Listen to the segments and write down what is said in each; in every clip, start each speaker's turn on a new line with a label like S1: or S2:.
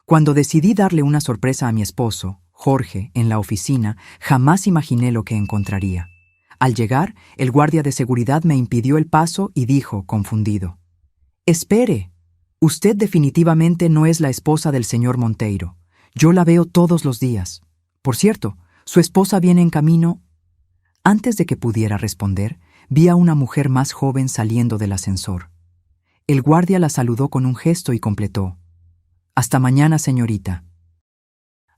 S1: Cuando decidí darle una sorpresa a mi esposo, Jorge, en la oficina, jamás imaginé lo que encontraría. Al llegar, el guardia de seguridad me impidió el paso y dijo, confundido: «Espere, usted definitivamente no es la esposa del señor Monteiro. Yo la veo todos los días. Por cierto, su esposa viene en camino». Antes de que pudiera responder, vi a una mujer más joven saliendo del ascensor. El guardia la saludó con un gesto y completó: «Hasta mañana, señorita».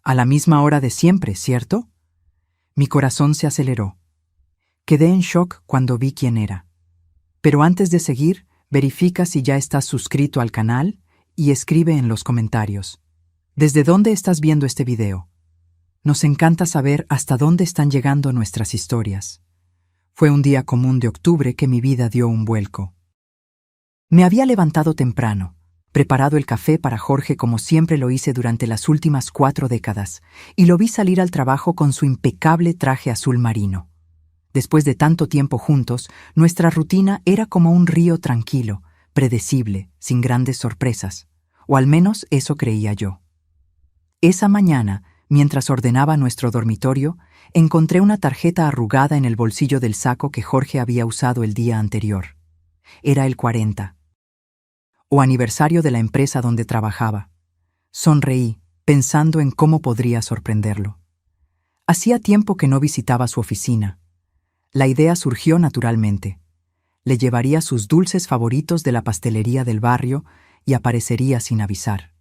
S1: A la misma hora de siempre, ¿cierto? Mi corazón se aceleró. Quedé en shock cuando vi quién era. Pero antes de seguir, verifica si ya estás suscrito al canal y escribe en los comentarios: ¿desde dónde estás viendo este video? Nos encanta saber hasta dónde están llegando nuestras historias. Fue un día común de octubre que mi vida dio un vuelco. Me había levantado temprano, preparado el café para Jorge como siempre lo hice durante las últimas 4 décadas, y lo vi salir al trabajo con su impecable traje azul marino. Después de tanto tiempo juntos, nuestra rutina era como un río tranquilo, predecible, sin grandes sorpresas, o al menos eso creía yo. Esa mañana, mientras ordenaba nuestro dormitorio, encontré una tarjeta arrugada en el bolsillo del saco que Jorge había usado el día anterior. Era el 40, o aniversario de la empresa donde trabajaba. Sonreí, pensando en cómo podría sorprenderlo. Hacía tiempo que no visitaba su oficina. La idea surgió naturalmente. Le llevaría sus dulces favoritos de la pastelería del barrio y aparecería sin avisar.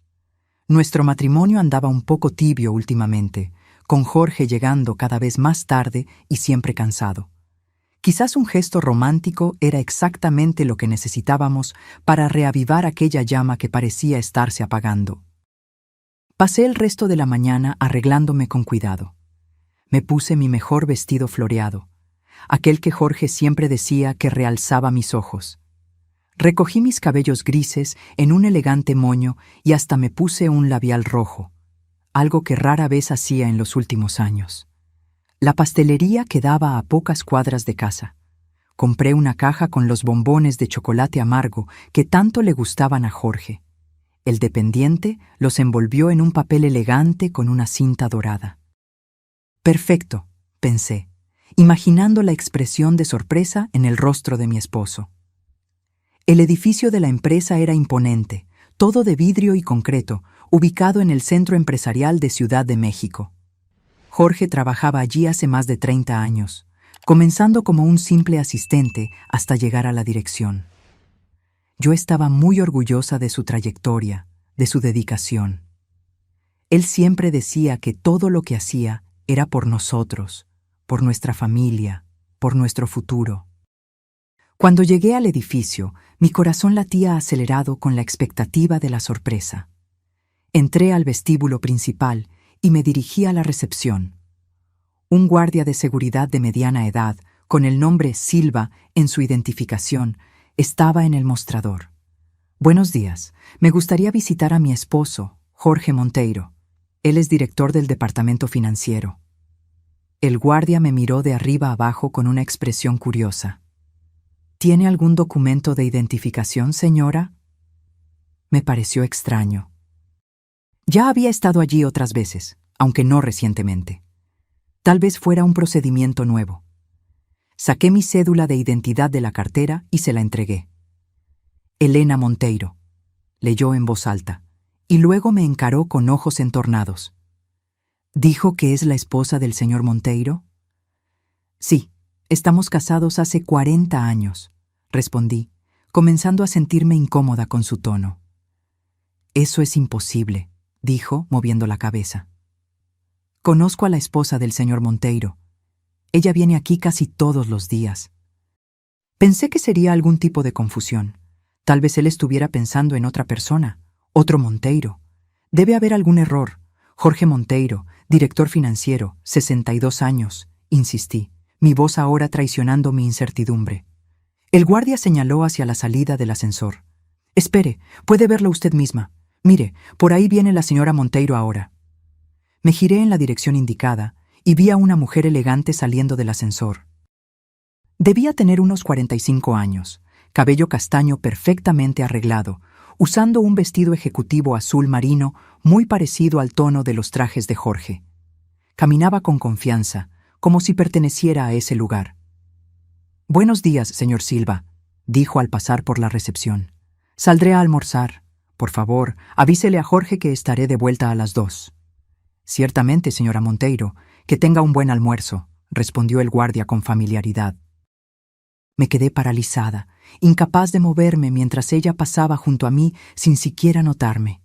S1: Nuestro matrimonio andaba un poco tibio últimamente, con Jorge llegando cada vez más tarde y siempre cansado. Quizás un gesto romántico era exactamente lo que necesitábamos para reavivar aquella llama que parecía estarse apagando. Pasé el resto de la mañana arreglándome con cuidado. Me puse mi mejor vestido floreado, aquel que Jorge siempre decía que realzaba mis ojos. Recogí mis cabellos grises en un elegante moño y hasta me puse un labial rojo, algo que rara vez hacía en los últimos años. La pastelería quedaba a pocas cuadras de casa. Compré una caja con los bombones de chocolate amargo que tanto le gustaban a Jorge. El dependiente los envolvió en un papel elegante con una cinta dorada. «Perfecto», pensé, imaginando la expresión de sorpresa en el rostro de mi esposo. El edificio de la empresa era imponente, todo de vidrio y concreto, ubicado en el centro empresarial de Ciudad de México. Jorge trabajaba allí hace más de 30 años, comenzando como un simple asistente hasta llegar a la dirección. Yo estaba muy orgullosa de su trayectoria, de su dedicación. Él siempre decía que todo lo que hacía era por nosotros, por nuestra familia, por nuestro futuro. Cuando llegué al edificio, mi corazón latía acelerado con la expectativa de la sorpresa. Entré al vestíbulo principal y me dirigí a la recepción. Un guardia de seguridad de mediana edad, con el nombre Silva en su identificación, estaba en el mostrador. «Buenos días. Me gustaría visitar a mi esposo, Jorge Monteiro. Él es director del departamento financiero». El guardia me miró de arriba abajo con una expresión curiosa. «¿Tiene algún documento de identificación, señora?». Me pareció extraño. Ya había estado allí otras veces, aunque no recientemente. Tal vez fuera un procedimiento nuevo. Saqué mi cédula de identidad de la cartera y se la entregué. «Elena Monteiro», leyó en voz alta, y luego me encaró con ojos entornados. «¿Dijo que es la esposa del señor Monteiro?». «Sí, estamos casados hace 40 años», respondí, comenzando a sentirme incómoda con su tono. «Eso es imposible», dijo, moviendo la cabeza. «Conozco a la esposa del señor Monteiro. Ella viene aquí casi todos los días». Pensé que sería algún tipo de confusión. Tal vez él estuviera pensando en otra persona, otro Monteiro. Debe haber algún error. Jorge Monteiro, director financiero, 62 años, insistí, mi voz ahora traicionando mi incertidumbre. El guardia señaló hacia la salida del ascensor. «Espere, puede verlo usted misma. Mire, por ahí viene la señora Monteiro ahora». Me giré en la dirección indicada y vi a una mujer elegante saliendo del ascensor. Debía tener unos 45 años, cabello castaño perfectamente arreglado, usando un vestido ejecutivo azul marino muy parecido al tono de los trajes de Jorge. Caminaba con confianza, como si perteneciera a ese lugar. «Buenos días, señor Silva», dijo al pasar por la recepción. «Saldré a almorzar. Por favor, avísele a Jorge que estaré de vuelta a las 2». «Ciertamente, señora Monteiro, que tenga un buen almuerzo», respondió el guardia con familiaridad. Me quedé paralizada, incapaz de moverme mientras ella pasaba junto a mí sin siquiera notarme.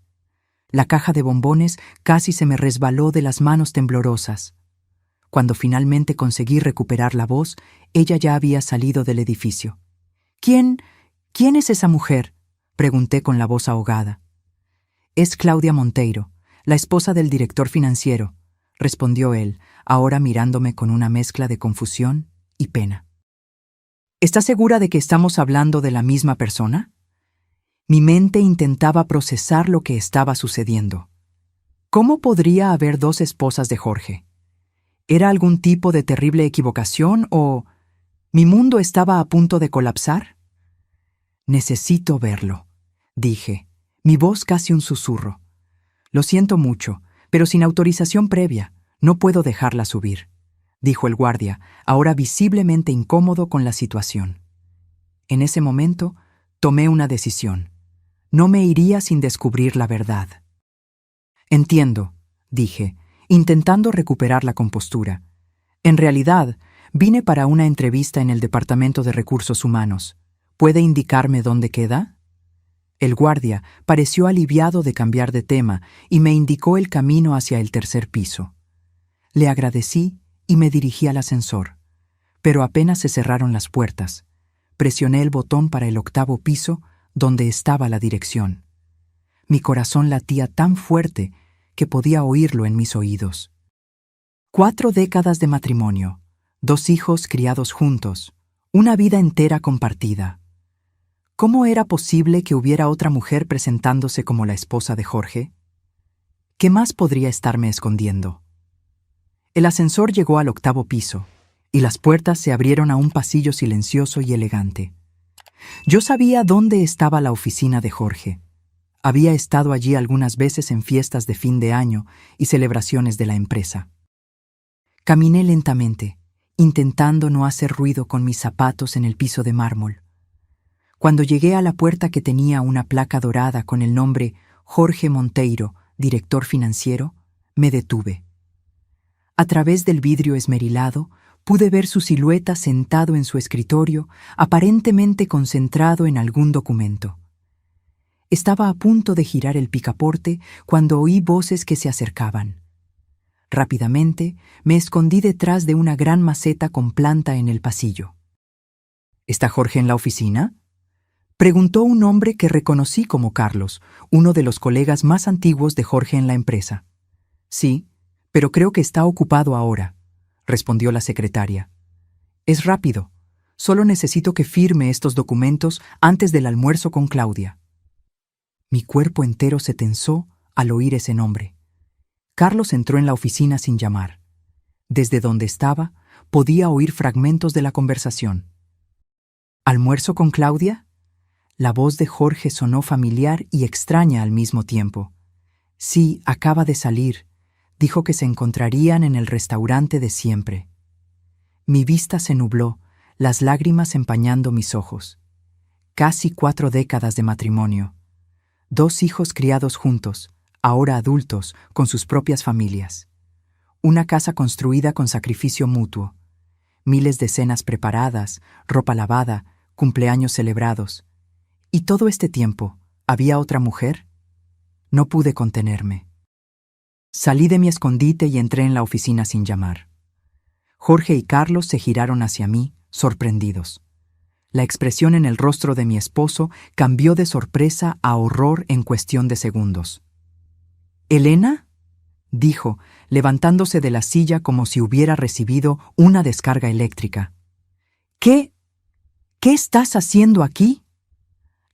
S1: La caja de bombones casi se me resbaló de las manos temblorosas. Cuando finalmente conseguí recuperar la voz, ella ya había salido del edificio. «¿Quién es esa mujer?», pregunté con la voz ahogada. «Es Claudia Monteiro, la esposa del director financiero», respondió él, ahora mirándome con una mezcla de confusión y pena. «¿Está segura de que estamos hablando de la misma persona?». Mi mente intentaba procesar lo que estaba sucediendo. ¿Cómo podría haber dos esposas de Jorge? ¿Era algún tipo de terrible equivocación o mi mundo estaba a punto de colapsar? «Necesito verlo», dije, mi voz casi un susurro. «Lo siento mucho, pero sin autorización previa, no puedo dejarla subir», dijo el guardia, ahora visiblemente incómodo con la situación. En ese momento, tomé una decisión. No me iría sin descubrir la verdad. «Entiendo», dije, intentando recuperar la compostura. «En realidad, vine para una entrevista en el Departamento de Recursos Humanos. ¿Puede indicarme dónde queda?». El guardia pareció aliviado de cambiar de tema y me indicó el camino hacia el tercer piso. Le agradecí y me dirigí al ascensor. Pero apenas se cerraron las puertas, presioné el botón para el 8º piso, donde estaba la dirección. Mi corazón latía tan fuerte que podía oírlo en mis oídos. 4 décadas de matrimonio, 2 hijos criados juntos, una vida entera compartida. ¿Cómo era posible que hubiera otra mujer presentándose como la esposa de Jorge? ¿Qué más podría estarme escondiendo? El ascensor llegó al 8º piso, y las puertas se abrieron a un pasillo silencioso y elegante. Yo sabía dónde estaba la oficina de Jorge. Había estado allí algunas veces en fiestas de fin de año y celebraciones de la empresa. Caminé lentamente, intentando no hacer ruido con mis zapatos en el piso de mármol. Cuando llegué a la puerta que tenía una placa dorada con el nombre Jorge Monteiro, director financiero, me detuve. A través del vidrio esmerilado, pude ver su silueta sentado en su escritorio, aparentemente concentrado en algún documento. Estaba a punto de girar el picaporte cuando oí voces que se acercaban. Rápidamente, me escondí detrás de una gran maceta con planta en el pasillo. «¿Está Jorge en la oficina?», preguntó un hombre que reconocí como Carlos, uno de los colegas más antiguos de Jorge en la empresa. «Sí, pero creo que está ocupado ahora», respondió la secretaria. «Es rápido. Solo necesito que firme estos documentos antes del almuerzo con Claudia». Mi cuerpo entero se tensó al oír ese nombre. Carlos entró en la oficina sin llamar. Desde donde estaba, podía oír fragmentos de la conversación. «¿Almuerzo con Claudia?». La voz de Jorge sonó familiar y extraña al mismo tiempo. «Sí, acaba de salir. Dijo que se encontrarían en el restaurante de siempre». Mi vista se nubló, las lágrimas empañando mis ojos. Casi 4 décadas de matrimonio. 2 hijos criados juntos, ahora adultos, con sus propias familias. Una casa construida con sacrificio mutuo. Miles de cenas preparadas, ropa lavada, cumpleaños celebrados. ¿Y todo este tiempo, había otra mujer? No pude contenerme. Salí de mi escondite y entré en la oficina sin llamar. Jorge y Carlos se giraron hacia mí, sorprendidos. La expresión en el rostro de mi esposo cambió de sorpresa a horror en cuestión de segundos. «¿Elena?», dijo, levantándose de la silla como si hubiera recibido una descarga eléctrica. ¿Qué estás haciendo aquí?».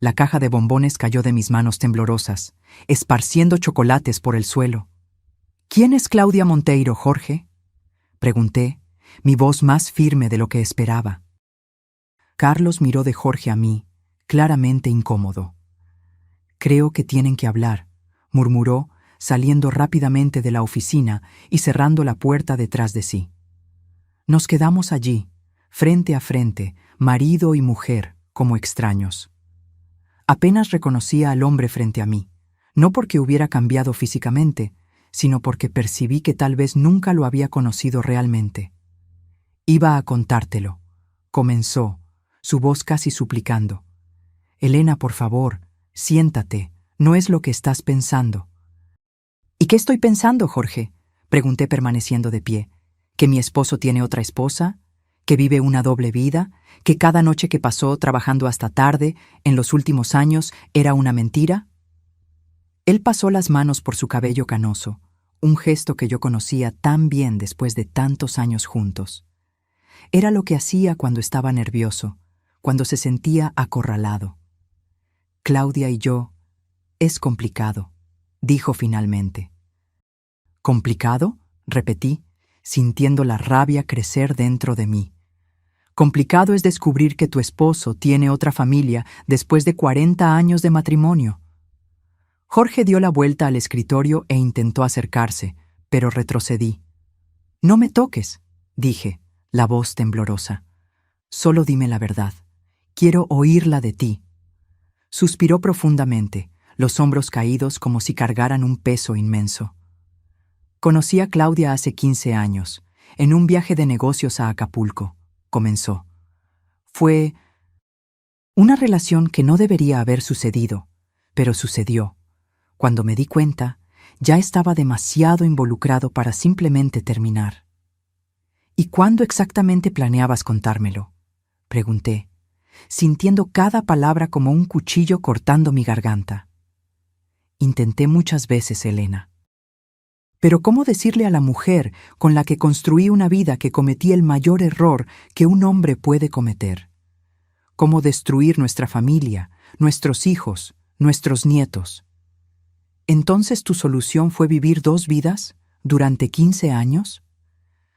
S1: La caja de bombones cayó de mis manos temblorosas, esparciendo chocolates por el suelo. «¿Quién es Claudia Monteiro, Jorge?», pregunté, mi voz más firme de lo que esperaba. Carlos miró de Jorge a mí, claramente incómodo. Creo que tienen que hablar, murmuró, saliendo rápidamente de la oficina y cerrando la puerta detrás de sí. Nos quedamos allí, frente a frente, marido y mujer, como extraños. Apenas reconocía al hombre frente a mí, no porque hubiera cambiado físicamente, sino porque percibí que tal vez nunca lo había conocido realmente. Iba a contártelo, comenzó, su voz casi suplicando. Elena, por favor, siéntate, no es lo que estás pensando. ¿Y qué estoy pensando, Jorge? Pregunté permaneciendo de pie. ¿Que mi esposo tiene otra esposa? ¿Que vive una doble vida? ¿Que cada noche que pasó trabajando hasta tarde, en los últimos años, era una mentira? Él pasó las manos por su cabello canoso, un gesto que yo conocía tan bien después de tantos años juntos. Era lo que hacía cuando estaba nervioso, cuando se sentía acorralado. Claudia y yo, es complicado, dijo finalmente. ¿Complicado?, repetí, sintiendo la rabia crecer dentro de mí. Complicado es descubrir que tu esposo tiene otra familia después de 40 años de matrimonio. Jorge dio la vuelta al escritorio e intentó acercarse, pero retrocedí. No me toques, dije, la voz temblorosa. Solo dime la verdad. Quiero oírla de ti. Suspiró profundamente, los hombros caídos como si cargaran un peso inmenso. Conocí a Claudia hace 15 años, en un viaje de negocios a Acapulco, comenzó. Fue una relación que no debería haber sucedido, pero sucedió. Cuando me di cuenta, ya estaba demasiado involucrado para simplemente terminar. ¿Y cuándo exactamente planeabas contármelo?, pregunté, sintiendo cada palabra como un cuchillo cortando mi garganta. Intenté muchas veces, Elena. Pero ¿cómo decirle a la mujer con la que construí una vida que cometí el mayor error que un hombre puede cometer? ¿Cómo destruir nuestra familia, nuestros hijos, nuestros nietos? ¿Entonces tu solución fue vivir 2 vidas durante 15 años?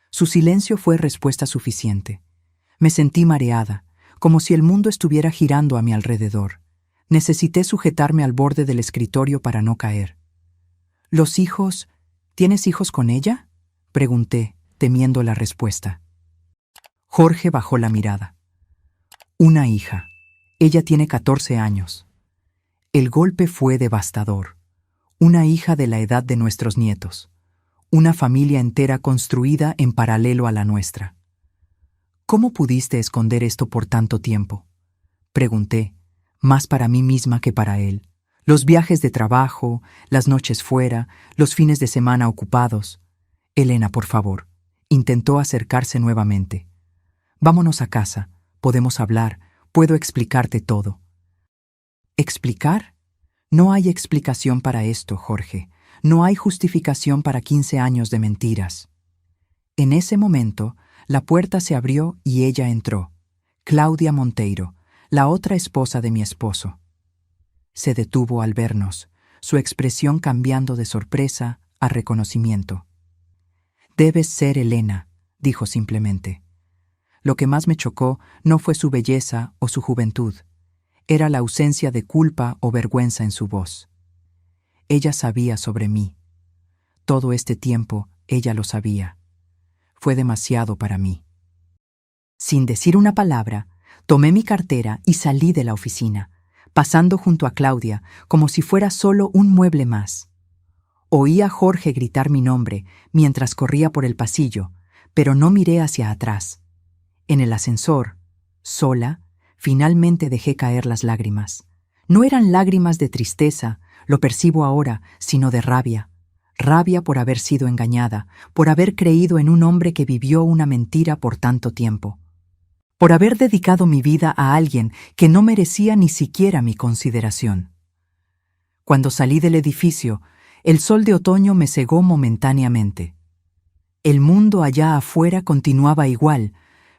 S1: Su silencio fue respuesta suficiente. Me sentí mareada, como si el mundo estuviera girando a mi alrededor. Necesité sujetarme al borde del escritorio para no caer. ¿Los hijos? ¿Tienes hijos con ella?, pregunté, temiendo la respuesta. Jorge bajó la mirada. Una hija. Ella tiene 14 años. El golpe fue devastador. Una hija de la edad de nuestros nietos. Una familia entera construida en paralelo a la nuestra. ¿Cómo pudiste esconder esto por tanto tiempo?, pregunté, más para mí misma que para él. Los viajes de trabajo, las noches fuera, los fines de semana ocupados. Elena, por favor, intentó acercarse nuevamente. Vámonos a casa, podemos hablar, puedo explicarte todo. ¿Explicar? No hay explicación para esto, Jorge. No hay justificación para 15 años de mentiras. En ese momento, la puerta se abrió y ella entró. Claudia Monteiro, la otra esposa de mi esposo. Se detuvo al vernos, su expresión cambiando de sorpresa a reconocimiento. Debes ser Elena, dijo simplemente. Lo que más me chocó no fue su belleza o su juventud, era la ausencia de culpa o vergüenza en su voz. Ella sabía sobre mí. Todo este tiempo ella lo sabía. Fue demasiado para mí. Sin decir una palabra, tomé mi cartera y salí de la oficina, pasando junto a Claudia como si fuera solo un mueble más. Oí a Jorge gritar mi nombre mientras corría por el pasillo, pero no miré hacia atrás. En el ascensor, sola, finalmente dejé caer las lágrimas. No eran lágrimas de tristeza, lo percibo ahora, sino de rabia. Rabia por haber sido engañada, por haber creído en un hombre que vivió una mentira por tanto tiempo. Por haber dedicado mi vida a alguien que no merecía ni siquiera mi consideración. Cuando salí del edificio, el sol de otoño me cegó momentáneamente. El mundo allá afuera continuaba igual,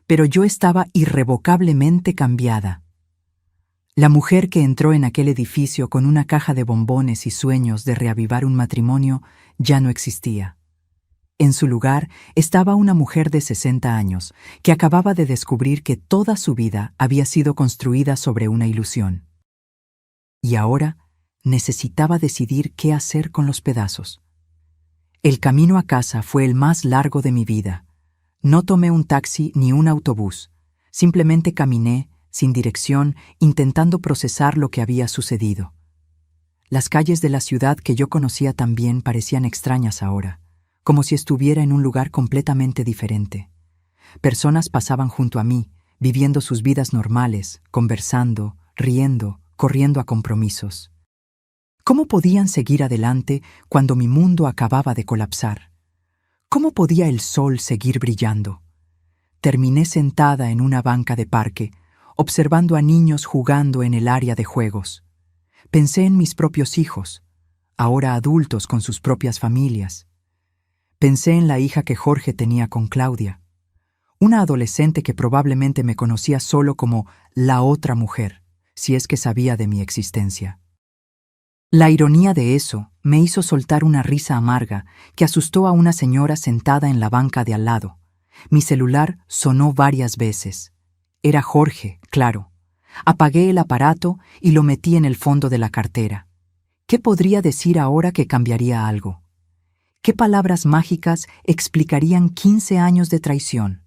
S1: pero yo estaba irrevocablemente cambiada. La mujer que entró en aquel edificio con una caja de bombones y sueños de reavivar un matrimonio ya no existía. En su lugar estaba una mujer de 60 años que acababa de descubrir que toda su vida había sido construida sobre una ilusión. Y ahora Necesitaba decidir qué hacer con los pedazos. El camino a casa fue el más largo de mi vida. No tomé un taxi ni un autobús. Simplemente caminé, sin dirección, intentando procesar lo que había sucedido. Las calles de la ciudad que yo conocía tan bien parecían extrañas ahora, como si estuviera en un lugar completamente diferente. Personas pasaban junto a mí, viviendo sus vidas normales, conversando, riendo, corriendo a compromisos. ¿Cómo podían seguir adelante cuando mi mundo acababa de colapsar? ¿Cómo podía el sol seguir brillando? Terminé sentada en una banca de parque, observando a niños jugando en el área de juegos. Pensé en mis propios hijos, ahora adultos con sus propias familias. Pensé en la hija que Jorge tenía con Claudia, una adolescente que probablemente me conocía solo como la otra mujer, si es que sabía de mi existencia. La ironía de eso me hizo soltar una risa amarga que asustó a una señora sentada en la banca de al lado. Mi celular sonó varias veces. Era Jorge, claro. Apagué el aparato y lo metí en el fondo de la cartera. ¿Qué podría decir ahora que cambiaría algo? ¿Qué palabras mágicas explicarían 15 años de traición?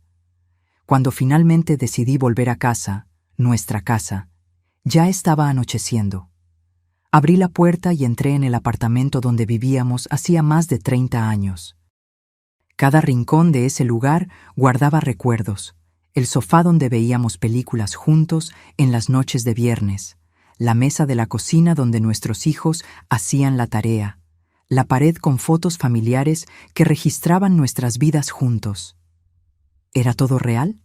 S1: Cuando finalmente decidí volver a casa, nuestra casa, ya estaba anocheciendo. Abrí la puerta y entré en el apartamento donde vivíamos hacía más de 30 años. Cada rincón de ese lugar guardaba recuerdos. El sofá donde veíamos películas juntos en las noches de viernes, la mesa de la cocina donde nuestros hijos hacían la tarea, la pared con fotos familiares que registraban nuestras vidas juntos. ¿Era todo real?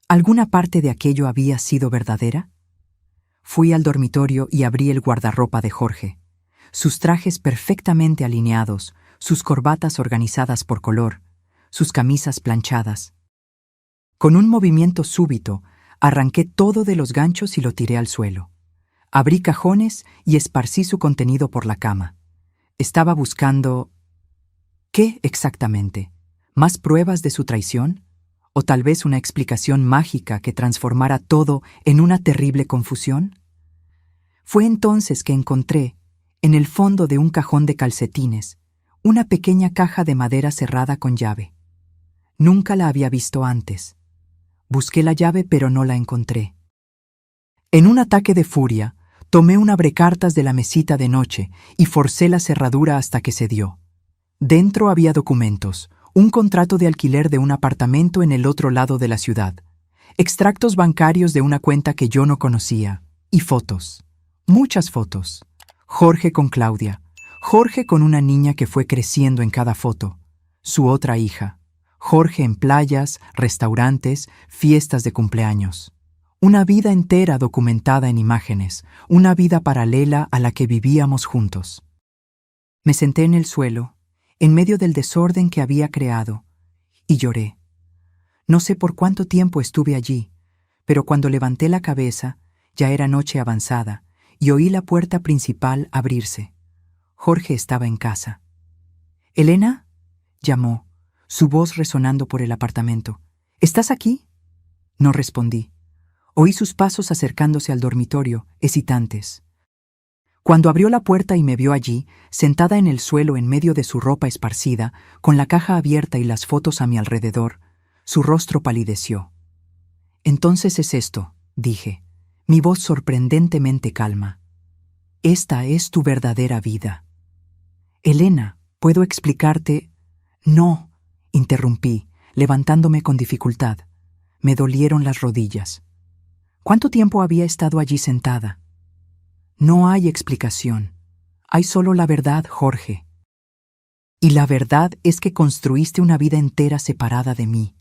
S1: ¿Alguna parte de aquello había sido verdadera? Fui al dormitorio y abrí el guardarropa de Jorge. Sus trajes perfectamente alineados, sus corbatas organizadas por color, sus camisas planchadas. Con un movimiento súbito, arranqué todo de los ganchos y lo tiré al suelo. Abrí cajones y esparcí su contenido por la cama. Estaba buscando... ¿qué exactamente? ¿Más pruebas de su traición? ¿O tal vez una explicación mágica que transformara todo en una terrible confusión? Fue entonces que encontré, en el fondo de un cajón de calcetines, una pequeña caja de madera cerrada con llave. Nunca la había visto antes. Busqué la llave pero no la encontré. En un ataque de furia, tomé un abrecartas de la mesita de noche y forcé la cerradura hasta que cedió. Dentro había documentos, un contrato de alquiler de un apartamento en el otro lado de la ciudad, extractos bancarios de una cuenta que yo no conocía, y fotos. Muchas fotos. Jorge con Claudia, Jorge con una niña que fue creciendo en cada foto, su otra hija, Jorge en playas, restaurantes, fiestas de cumpleaños. Una vida entera documentada en imágenes, una vida paralela a la que vivíamos juntos. Me senté en el suelo, en medio del desorden que había creado, y lloré. No sé por cuánto tiempo estuve allí, pero cuando levanté la cabeza, ya era noche avanzada, y oí la puerta principal abrirse. Jorge estaba en casa. «¿Elena?», llamó, su voz resonando por el apartamento. «¿Estás aquí?». No respondí. Oí sus pasos acercándose al dormitorio, hesitantes. Cuando abrió la puerta y me vio allí, sentada en el suelo en medio de su ropa esparcida, con la caja abierta y las fotos a mi alrededor, su rostro palideció. «Entonces es esto», dije, mi voz sorprendentemente calma. «Esta es tu verdadera vida». «Elena, ¿puedo explicarte?» «No», interrumpí, levantándome con dificultad. Me dolieron las rodillas. ¿Cuánto tiempo había estado allí sentada? «No hay explicación. Hay solo la verdad, Jorge. Y la verdad es que construiste una vida entera separada de mí.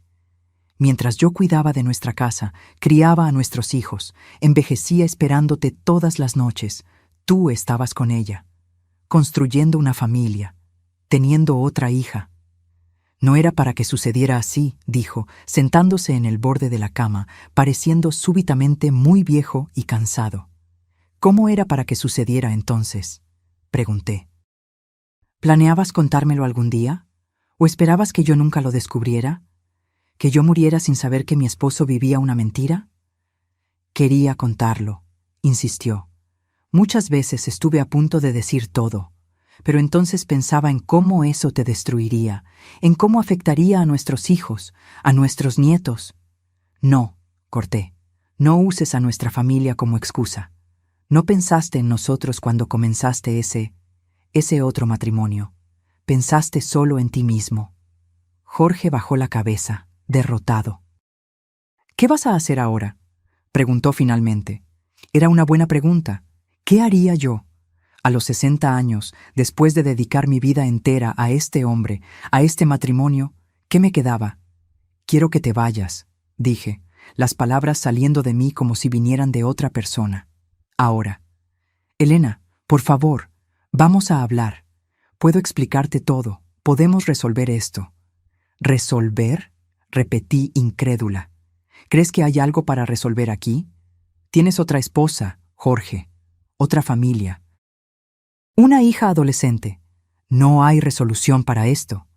S1: Mientras yo cuidaba de nuestra casa, criaba a nuestros hijos, envejecía esperándote todas las noches, tú estabas con ella, construyendo una familia, teniendo otra hija». «No era para que sucediera así», dijo, sentándose en el borde de la cama, pareciendo súbitamente muy viejo y cansado. «¿Cómo era para que sucediera entonces?», pregunté. «¿Planeabas contármelo algún día? ¿O esperabas que yo nunca lo descubriera? ¿Que yo muriera sin saber que mi esposo vivía una mentira?». «Quería contarlo», insistió. Muchas veces estuve a punto de decir todo, pero entonces pensaba en cómo eso te destruiría, en cómo afectaría a nuestros hijos, a nuestros nietos. No, corté, no uses a nuestra familia como excusa. No pensaste en nosotros cuando comenzaste ese otro matrimonio. Pensaste solo en ti mismo. Jorge bajó la cabeza, derrotado. ¿Qué vas a hacer ahora?, preguntó finalmente. Era una buena pregunta. ¿Qué haría yo? A los 60 años, después de dedicar mi vida entera a este hombre, a este matrimonio, ¿qué me quedaba? Quiero que te vayas, dije, las palabras saliendo de mí como si vinieran de otra persona. Ahora. Elena, por favor, vamos a hablar. Puedo explicarte todo. Podemos resolver esto. ¿Resolver?, repetí incrédula. ¿Crees que hay algo para resolver aquí? Tienes otra esposa, Jorge, otra familia. Una hija adolescente. No hay resolución para esto.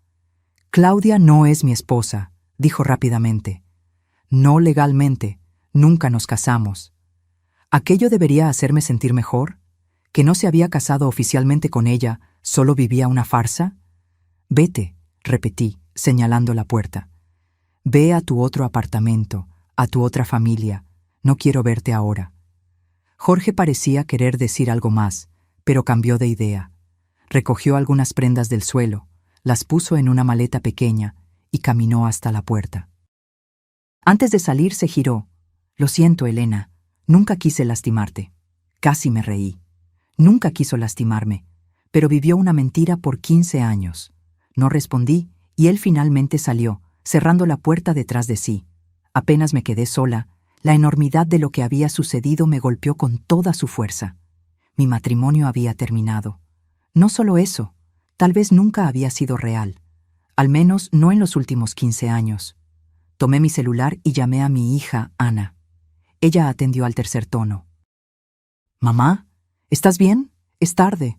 S1: Claudia no es mi esposa, dijo rápidamente. No legalmente, nunca nos casamos. ¿Aquello debería hacerme sentir mejor? ¿Que no se había casado oficialmente con ella, solo vivía una farsa? Vete, repetí, señalando la puerta. Ve a tu otro apartamento, a tu otra familia. No quiero verte ahora. Jorge parecía querer decir algo más, pero cambió de idea. Recogió algunas prendas del suelo, las puso en una maleta pequeña y caminó hasta la puerta. Antes de salir se giró. Lo siento, Elena, nunca quise lastimarte. Casi me reí. Nunca quiso lastimarme, pero vivió una mentira por 15 años. No respondí y él finalmente salió, cerrando la puerta detrás de sí. Apenas me quedé sola, la enormidad de lo que había sucedido me golpeó con toda su fuerza. Mi matrimonio había terminado. No solo eso, tal vez nunca había sido real. Al menos no en los últimos 15 años. Tomé mi celular y llamé a mi hija, Ana. Ella atendió al tercer tono. «Mamá, ¿estás bien? Es tarde».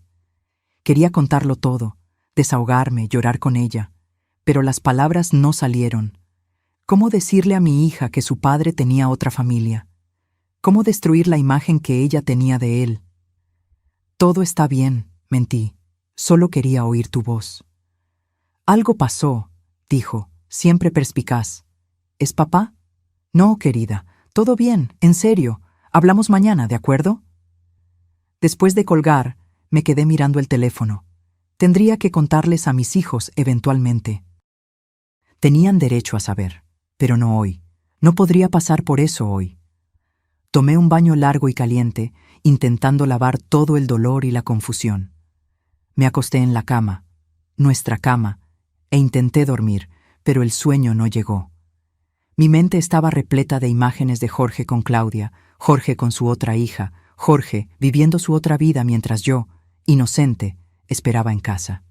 S1: Quería contarlo todo, desahogarme, llorar con ella, pero las palabras no salieron. ¿Cómo decirle a mi hija que su padre tenía otra familia? ¿Cómo destruir la imagen que ella tenía de él? Todo está bien, mentí. Solo quería oír tu voz. Algo pasó, dijo, siempre perspicaz. ¿Es papá? No, querida. Todo bien, en serio. Hablamos mañana, ¿de acuerdo? Después de colgar, me quedé mirando el teléfono. Tendría que contarles a mis hijos eventualmente. Tenían derecho a saber, pero no hoy. No podría pasar por eso hoy. Tomé un baño largo y caliente, intentando lavar todo el dolor y la confusión. Me acosté en la cama, nuestra cama, e intenté dormir, pero el sueño no llegó. Mi mente estaba repleta de imágenes de Jorge con Claudia, Jorge con su otra hija, Jorge viviendo su otra vida mientras yo, inocente, esperaba en casa.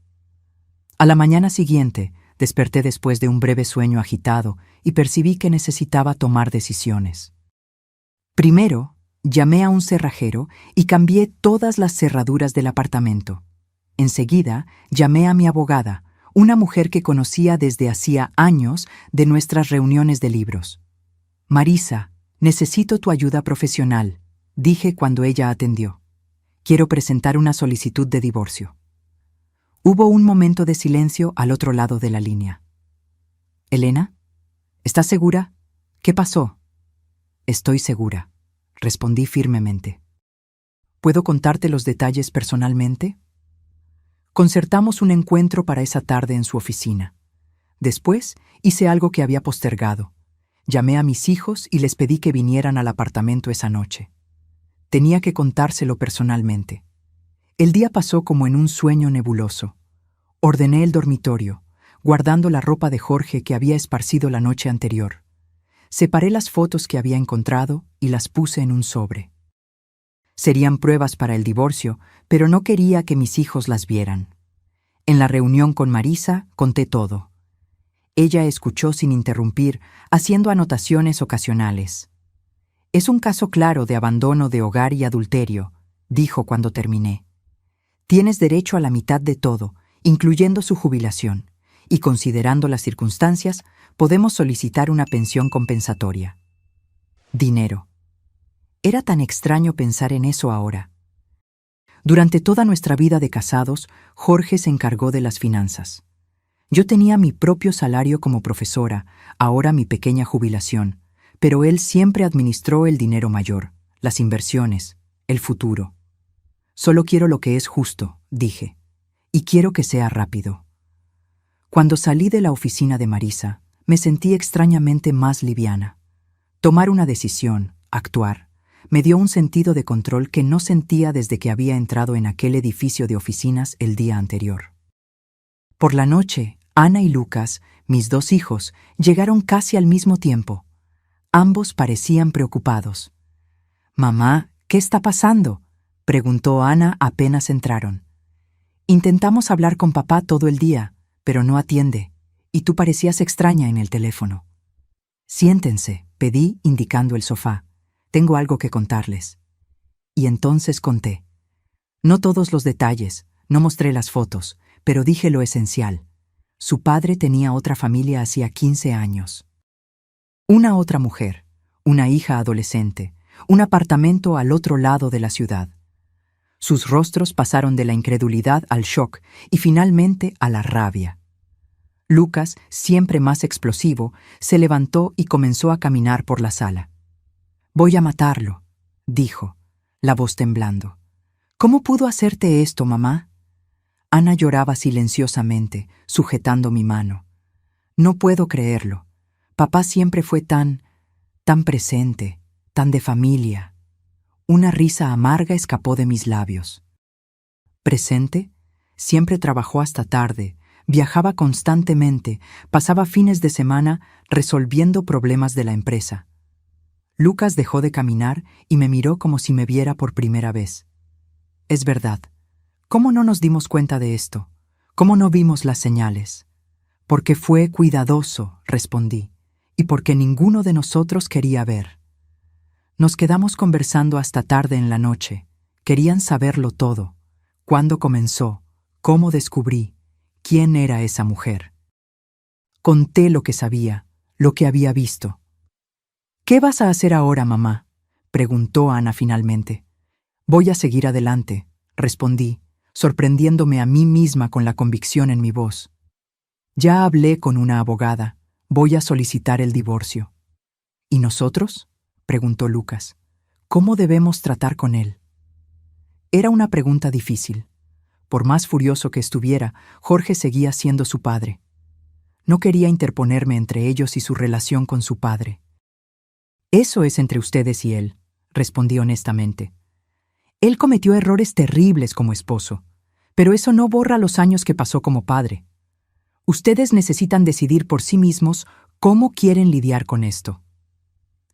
S1: A la mañana siguiente, desperté después de un breve sueño agitado y percibí que necesitaba tomar decisiones. Primero, llamé a un cerrajero y cambié todas las cerraduras del apartamento. Enseguida, llamé a mi abogada, una mujer que conocía desde hacía años de nuestras reuniones de libros. «Marisa, necesito tu ayuda profesional», dije cuando ella atendió. «Quiero presentar una solicitud de divorcio». Hubo un momento de silencio al otro lado de la línea. «¿Elena? ¿Estás segura? ¿Qué pasó?» «Estoy segura», respondí firmemente. «¿Puedo contarte los detalles personalmente?» Concertamos un encuentro para esa tarde en su oficina. Después hice algo que había postergado. Llamé a mis hijos y les pedí que vinieran al apartamento esa noche. Tenía que contárselo personalmente. El día pasó como en un sueño nebuloso. Ordené el dormitorio, guardando la ropa de Jorge que había esparcido la noche anterior. Separé las fotos que había encontrado y las puse en un sobre. Serían pruebas para el divorcio, pero no quería que mis hijos las vieran. En la reunión con Marisa conté todo. Ella escuchó sin interrumpir, haciendo anotaciones ocasionales. «Es un caso claro de abandono de hogar y adulterio», dijo cuando terminé. «Tienes derecho a la mitad de todo, incluyendo su jubilación, y considerando las circunstancias, podemos solicitar una pensión compensatoria». Dinero. Era tan extraño pensar en eso ahora. Durante toda nuestra vida de casados, Jorge se encargó de las finanzas. Yo tenía mi propio salario como profesora, ahora mi pequeña jubilación, pero él siempre administró el dinero mayor, las inversiones, el futuro. Solo quiero lo que es justo, dije, y quiero que sea rápido. Cuando salí de la oficina de Marisa, me sentí extrañamente más liviana. Tomar una decisión, actuar, me dio un sentido de control que no sentía desde que había entrado en aquel edificio de oficinas el día anterior. Por la noche, Ana y Lucas, mis 2 hijos, llegaron casi al mismo tiempo. Ambos parecían preocupados. «Mamá, ¿qué está pasando?», preguntó Ana apenas entraron. «Intentamos hablar con papá todo el día, pero no atiende, y tú parecías extraña en el teléfono». «Siéntense», pedí indicando el sofá. «Tengo algo que contarles». Y entonces conté. No todos los detalles, no mostré las fotos, pero dije lo esencial. Su padre tenía otra familia hacía 15 años. Una otra mujer, una hija adolescente, un apartamento al otro lado de la ciudad. Sus rostros pasaron de la incredulidad al shock y finalmente a la rabia. Lucas, siempre más explosivo, se levantó y comenzó a caminar por la sala. «Voy a matarlo», dijo, la voz temblando. «¿Cómo pudo hacerte esto, mamá?». Ana lloraba silenciosamente, sujetando mi mano. «No puedo creerlo. Papá siempre fue tan presente, tan de familia». Una risa amarga escapó de mis labios. ¿Presente? Siempre trabajó hasta tarde, viajaba constantemente, pasaba fines de semana resolviendo problemas de la empresa. Lucas dejó de caminar y me miró como si me viera por primera vez. «Es verdad. ¿Cómo no nos dimos cuenta de esto? ¿Cómo no vimos las señales?». «Porque fue cuidadoso», respondí, «y porque ninguno de nosotros quería ver». Nos quedamos conversando hasta tarde en la noche. Querían saberlo todo. ¿Cuándo comenzó? ¿Cómo descubrí? ¿Quién era esa mujer? Conté lo que sabía, lo que había visto. «¿Qué vas a hacer ahora, mamá?», preguntó Ana finalmente. «Voy a seguir adelante», respondí, sorprendiéndome a mí misma con la convicción en mi voz. «Ya hablé con una abogada. Voy a solicitar el divorcio». «¿Y nosotros?», preguntó Lucas. «¿Cómo debemos tratar con él?». Era una pregunta difícil. Por más furioso que estuviera, Jorge seguía siendo su padre. No quería interponerme entre ellos y su relación con su padre. «Eso es entre ustedes y él», respondí honestamente. «Él cometió errores terribles como esposo, pero eso no borra los años que pasó como padre. Ustedes necesitan decidir por sí mismos cómo quieren lidiar con esto».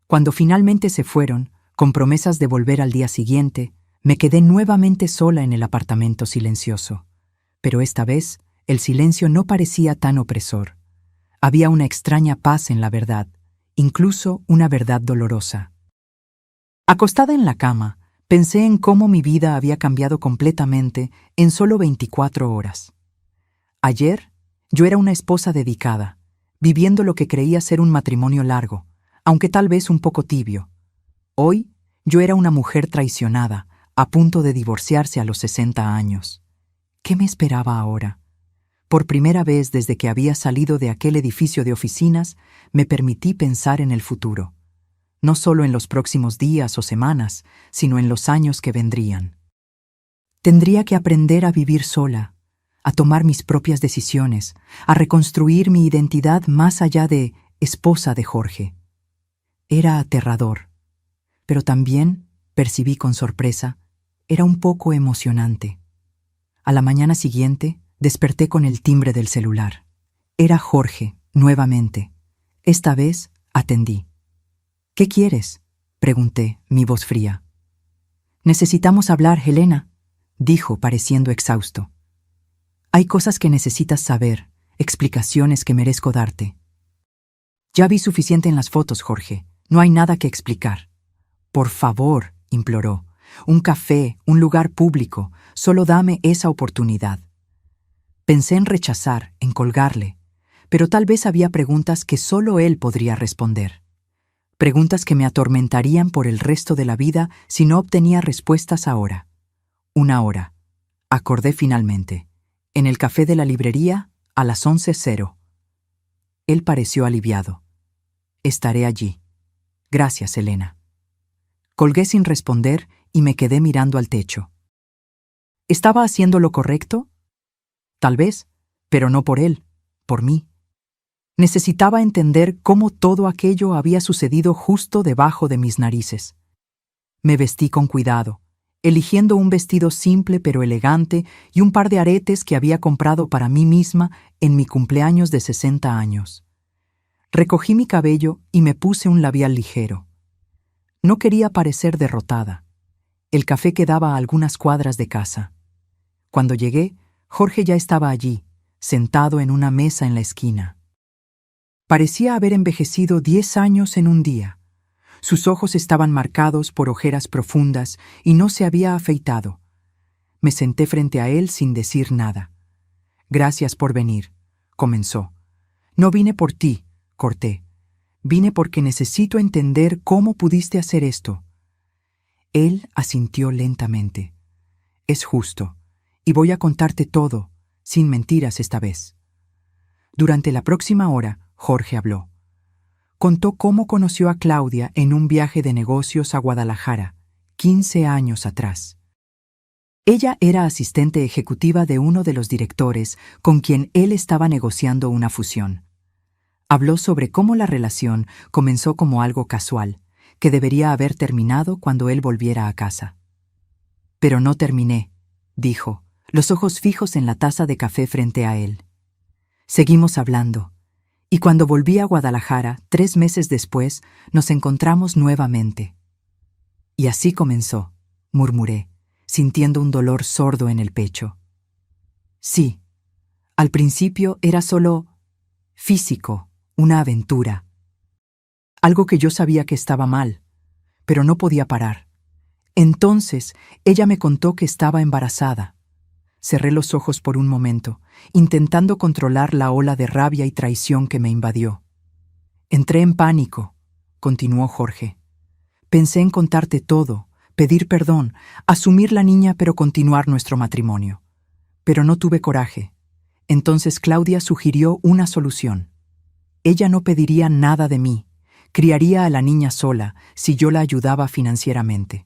S1: Cuando finalmente se fueron, con promesas de volver al día siguiente, me quedé nuevamente sola en el apartamento silencioso. Pero esta vez, el silencio no parecía tan opresor. Había una extraña paz en la verdad, incluso una verdad dolorosa. Acostada en la cama, pensé en cómo mi vida había cambiado completamente en solo 24 horas. Ayer, yo era una esposa dedicada, viviendo lo que creía ser un matrimonio largo, aunque tal vez un poco tibio. Hoy, yo era una mujer traicionada, a punto de divorciarse a los 60 años. ¿Qué me esperaba ahora? Por primera vez desde que había salido de aquel edificio de oficinas, me permití pensar en el futuro. No solo en los próximos días o semanas, sino en los años que vendrían. Tendría que aprender a vivir sola, a tomar mis propias decisiones, a reconstruir mi identidad más allá de esposa de Jorge. Era aterrador, pero también, percibí con sorpresa, era un poco emocionante. A la mañana siguiente, desperté con el timbre del celular. Era Jorge, nuevamente. Esta vez, atendí. «¿Qué quieres?», pregunté, mi voz fría. «Necesitamos hablar, Helena», dijo, pareciendo exhausto. «Hay cosas que necesitas saber, explicaciones que merezco darte». «Ya vi suficiente en las fotos, Jorge. No hay nada que explicar». «Por favor», imploró. «Un café, un lugar público. Solo dame esa oportunidad». Pensé en rechazar, en colgarle, pero tal vez había preguntas que solo él podría responder. Preguntas que me atormentarían por el resto de la vida si no obtenía respuestas ahora. 1 hora. Acordé finalmente. En el café de la librería, a las 11:00. Él pareció aliviado. Estaré allí. Gracias, Elena. Colgué sin responder y me quedé mirando al techo. ¿Estaba haciendo lo correcto? Tal vez, pero no por él, por mí. Necesitaba entender cómo todo aquello había sucedido justo debajo de mis narices. Me vestí con cuidado, eligiendo un vestido simple pero elegante y un par de aretes que había comprado para mí misma en mi cumpleaños de 60 años. Recogí mi cabello y me puse un labial ligero. No quería parecer derrotada. El café quedaba a algunas cuadras de casa. Cuando llegué, Jorge ya estaba allí, sentado en una mesa en la esquina. Parecía haber envejecido 10 años en un día. Sus ojos estaban marcados por ojeras profundas y no se había afeitado. Me senté frente a él sin decir nada. «Gracias por venir», comenzó. «No vine por ti», corté. «Vine porque necesito entender cómo pudiste hacer esto». Él asintió lentamente. «Es justo, y voy a contarte todo, sin mentiras esta vez». Durante la próxima hora, Jorge habló. Contó cómo conoció a Claudia en un viaje de negocios a Guadalajara, 15 años atrás. Ella era asistente ejecutiva de uno de los directores con quien él estaba negociando una fusión. Habló sobre cómo la relación comenzó como algo casual, que debería haber terminado cuando él volviera a casa. «Pero no terminé», dijo, los ojos fijos en la taza de café frente a él. Seguimos hablando. Y cuando volví a Guadalajara, 3 meses después, nos encontramos nuevamente. «Y así comenzó», murmuré, sintiendo un dolor sordo en el pecho. «Sí, al principio era solo físico, una aventura. Algo que yo sabía que estaba mal, pero no podía parar. Entonces, ella me contó que estaba embarazada. Cerré los ojos por un momento, intentando controlar la ola de rabia y traición que me invadió. Entré en pánico», continuó Jorge. «Pensé en contarte todo, pedir perdón, asumir la niña pero continuar nuestro matrimonio. Pero no tuve coraje. Entonces Claudia sugirió una solución. Ella no pediría nada de mí, criaría a la niña sola si yo la ayudaba financieramente».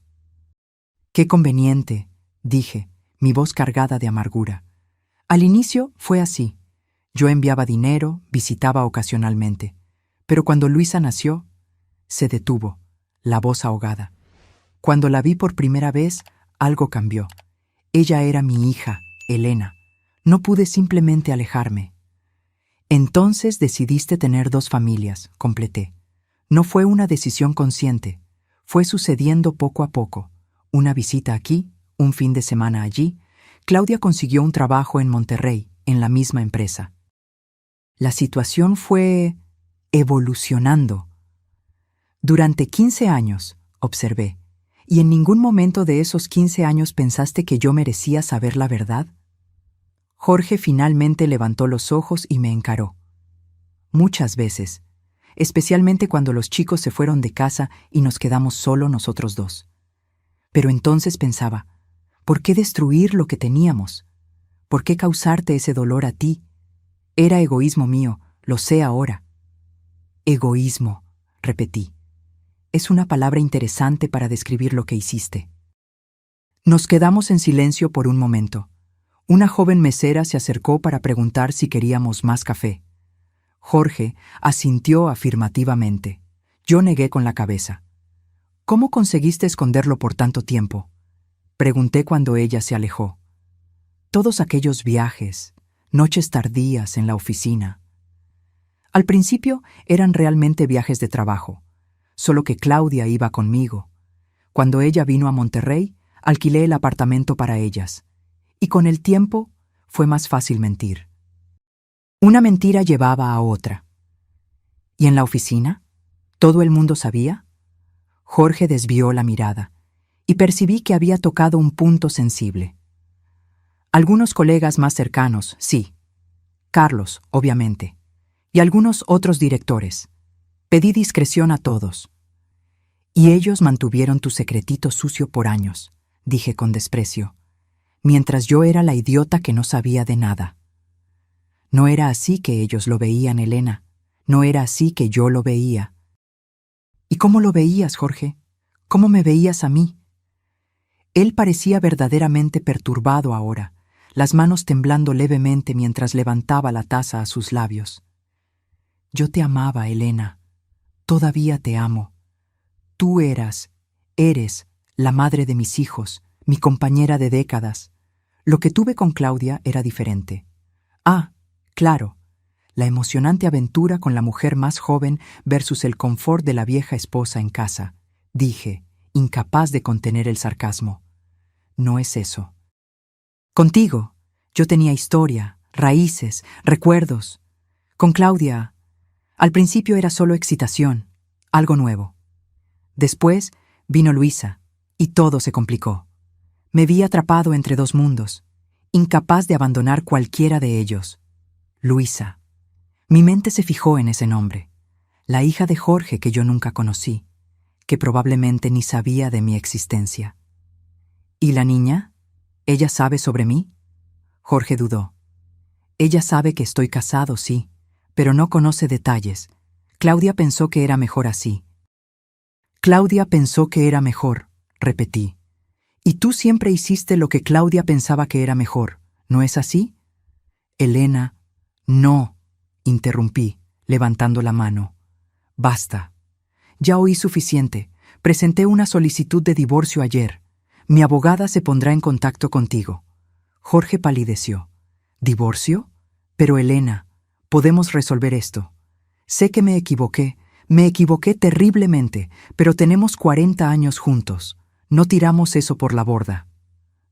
S1: «Qué conveniente», dije, mi voz cargada de amargura. Al inicio fue así. Yo enviaba dinero, visitaba ocasionalmente. Pero cuando Luisa nació, se detuvo, la voz ahogada. Cuando la vi por primera vez, algo cambió. Ella era mi hija, Elena. No pude simplemente alejarme. «Entonces decidiste tener 2 familias», completé. No fue una decisión consciente. Fue sucediendo poco a poco. Una visita aquí, un fin de semana allí. Claudia consiguió un trabajo en Monterrey, en la misma empresa. La situación fue evolucionando. «Durante 15 años», observé, «¿y en ningún momento de esos 15 años pensaste que yo merecía saber la verdad?» Jorge finalmente levantó los ojos y me encaró. «Muchas veces, especialmente cuando los chicos se fueron de casa y nos quedamos solo nosotros 2. Pero entonces pensaba, ¿por qué destruir lo que teníamos? ¿Por qué causarte ese dolor a ti? Era egoísmo mío, lo sé ahora». «Egoísmo», repetí. «Es una palabra interesante para describir lo que hiciste». Nos quedamos en silencio por un momento. Una joven mesera se acercó para preguntar si queríamos más café. Jorge asintió afirmativamente. Yo negué con la cabeza. «¿Cómo conseguiste esconderlo por tanto tiempo?», pregunté cuando ella se alejó. «Todos aquellos viajes, noches tardías en la oficina». Al principio eran realmente viajes de trabajo, solo que Claudia iba conmigo. Cuando ella vino a Monterrey, alquilé el apartamento para ellas. Y con el tiempo fue más fácil mentir. Una mentira llevaba a otra. «¿Y en la oficina? ¿Todo el mundo sabía?». Jorge desvió la mirada, y percibí que había tocado un punto sensible. «Algunos colegas más cercanos, sí. Carlos, obviamente. Y algunos otros directores. Pedí discreción a todos». «Y ellos mantuvieron tu secretito sucio por años», dije con desprecio. mientras yo era la idiota que no sabía de nada. No era así que ellos lo veían, Elena. No era así que yo lo veía. ¿Y cómo lo veías, Jorge? ¿Cómo me veías a mí? Él parecía verdaderamente perturbado ahora, las manos temblando levemente mientras levantaba la taza a sus labios. Yo te amaba, Elena. Todavía te amo. Tú eres la madre de mis hijos, mi compañera de décadas. Lo que tuve con Claudia era diferente. Ah, claro, la emocionante aventura con la mujer más joven versus el confort de la vieja esposa en casa, dije, incapaz de contener el sarcasmo. No es eso. Contigo, yo tenía historia, raíces, recuerdos. Con Claudia, al principio era solo excitación, algo nuevo. Después vino Luisa, y todo se complicó. Me vi atrapado entre dos mundos, incapaz de abandonar cualquiera de ellos. Luisa. Mi mente se fijó en ese nombre, la hija de Jorge que yo nunca conocí, que probablemente ni sabía de mi existencia. ¿Y la niña? ¿Ella sabe sobre mí? Jorge dudó. Ella sabe que estoy casado, sí, pero no conoce detalles. Claudia pensó que era mejor así. Claudia pensó que era mejor, repetí. Y tú siempre hiciste lo que Claudia pensaba que era mejor, ¿no es así? Elena, no, interrumpí, levantando la mano. Basta. Ya oí suficiente. Presenté una solicitud de divorcio ayer. Mi abogada se pondrá en contacto contigo. Jorge palideció. ¿Divorcio? Pero Elena, podemos resolver esto. Sé que me equivoqué terriblemente, pero tenemos 40 años juntos. No tiramos eso por la borda.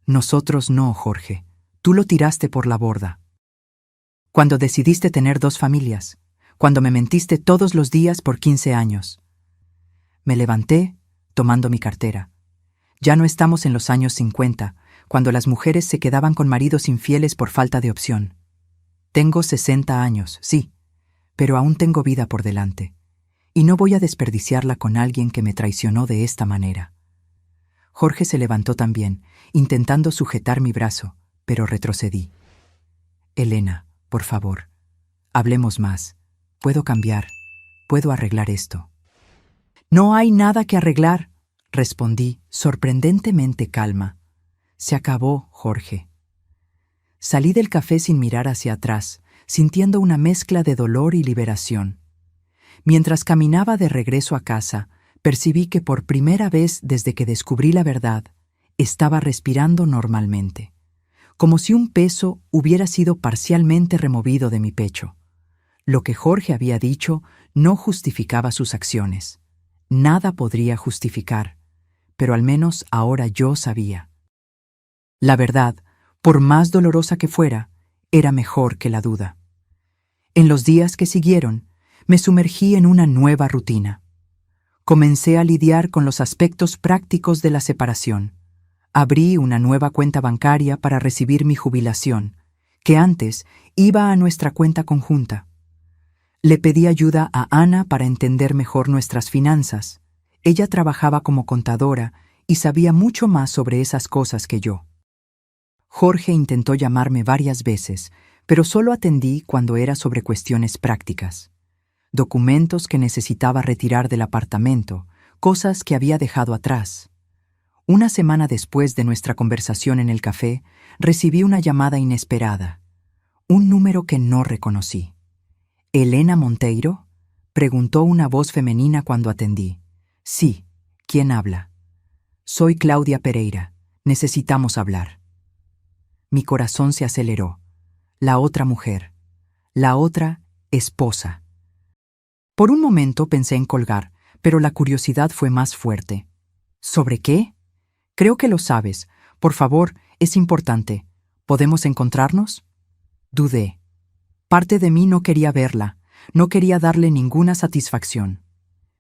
S1: Nosotros no, Jorge. Tú lo tiraste por la borda. Cuando decidiste tener 2 familias, cuando me mentiste todos los días por 15 años. Me levanté, tomando mi cartera. Ya no estamos en los años 50, cuando las mujeres se quedaban con maridos infieles por falta de opción. Tengo 60 años, sí, pero aún tengo vida por delante. Y no voy a desperdiciarla con alguien que me traicionó de esta manera. Jorge se levantó también, intentando sujetar mi brazo, pero retrocedí. Elena, por favor, hablemos más. Puedo cambiar, puedo arreglar esto. No hay nada que arreglar, respondí, sorprendentemente calma. Se acabó, Jorge. Salí del café sin mirar hacia atrás, sintiendo una mezcla de dolor y liberación. Mientras caminaba de regreso a casa, percibí que por primera vez desde que descubrí la verdad, estaba respirando normalmente, como si un peso hubiera sido parcialmente removido de mi pecho. Lo que Jorge había dicho no justificaba sus acciones. Nada podría justificar, pero al menos ahora yo sabía. La verdad, por más dolorosa que fuera, era mejor que la duda. En los días que siguieron, me sumergí en una nueva rutina. Comencé a lidiar con los aspectos prácticos de la separación. Abrí una nueva cuenta bancaria para recibir mi jubilación, que antes iba a nuestra cuenta conjunta. Le pedí ayuda a Ana para entender mejor nuestras finanzas. Ella trabajaba como contadora y sabía mucho más sobre esas cosas que yo. Jorge intentó llamarme varias veces, pero solo atendí cuando era sobre cuestiones prácticas. Documentos que necesitaba retirar del apartamento, cosas que había dejado atrás. Una semana después de nuestra conversación en el café, recibí una llamada inesperada. Un número que no reconocí. ¿Elena Monteiro? Preguntó una voz femenina cuando atendí. Sí, ¿quién habla? Soy Claudia Pereira. Necesitamos hablar. Mi corazón se aceleró. La otra mujer. La otra esposa. Por un momento pensé en colgar, pero la curiosidad fue más fuerte. ¿Sobre qué? Creo que lo sabes. Por favor, es importante. ¿Podemos encontrarnos? Dudé. Parte de mí no quería verla, no quería darle ninguna satisfacción.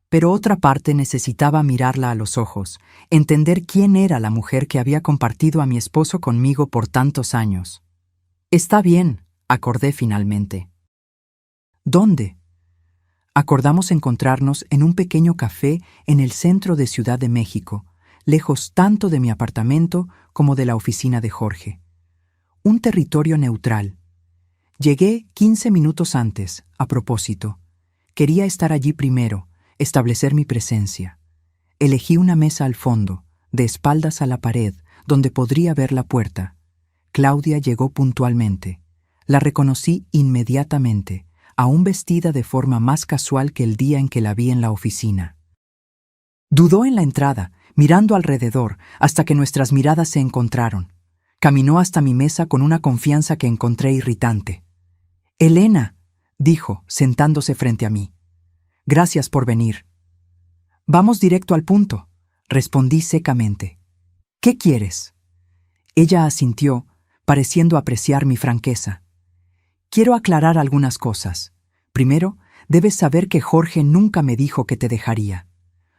S1: Pero otra parte necesitaba mirarla a los ojos, entender quién era la mujer que había compartido a mi esposo conmigo por tantos años. Está bien, acordé finalmente. ¿Dónde? Acordamos encontrarnos en un pequeño café en el centro de Ciudad de México, lejos tanto de mi apartamento como de la oficina de Jorge. un territorio neutral. Llegué 15 minutos antes, a propósito. Quería estar allí primero, establecer mi presencia. Elegí una mesa al fondo, de espaldas a la pared, donde podría ver la puerta. Claudia llegó puntualmente. La reconocí inmediatamente, aún vestida de forma más casual que el día en que la vi en la oficina. Dudó en la entrada, mirando alrededor, hasta que nuestras miradas se encontraron. Caminó hasta mi mesa con una confianza que encontré irritante. «Elena», dijo, sentándose frente a mí. «Gracias por venir». «Vamos directo al punto», respondí secamente. «¿Qué quieres?» Ella asintió, pareciendo apreciar mi franqueza. «Quiero aclarar algunas cosas. Primero, debes saber que Jorge nunca me dijo que te dejaría.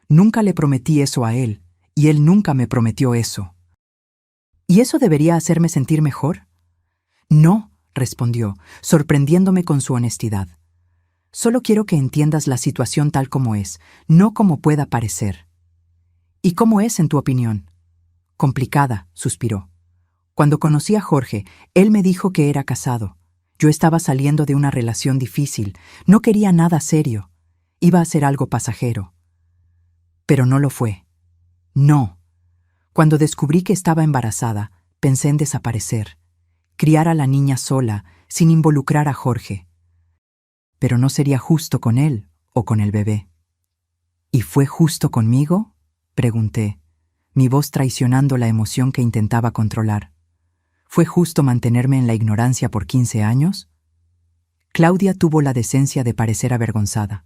S1: Nunca le prometí eso a él, y él nunca me prometió eso». ¿Y eso debería hacerme sentir mejor? «No», respondió, sorprendiéndome con su honestidad. «Solo quiero que entiendas la situación tal como es, no como pueda parecer». «¿Y cómo es, en tu opinión?» «Complicada», suspiró. «Cuando conocí a Jorge, él me dijo que era casado. Yo estaba saliendo de una relación difícil, no quería nada serio. Iba a ser algo pasajero. Pero no lo fue. No. Cuando descubrí que estaba embarazada, pensé en desaparecer, criar a la niña sola, sin involucrar a Jorge. Pero no sería justo con él o con el bebé». «¿Y fue justo conmigo?», pregunté, mi voz traicionando la emoción que intentaba controlar. «¿Fue justo mantenerme en la ignorancia por 15 años?» Claudia tuvo la decencia de parecer avergonzada.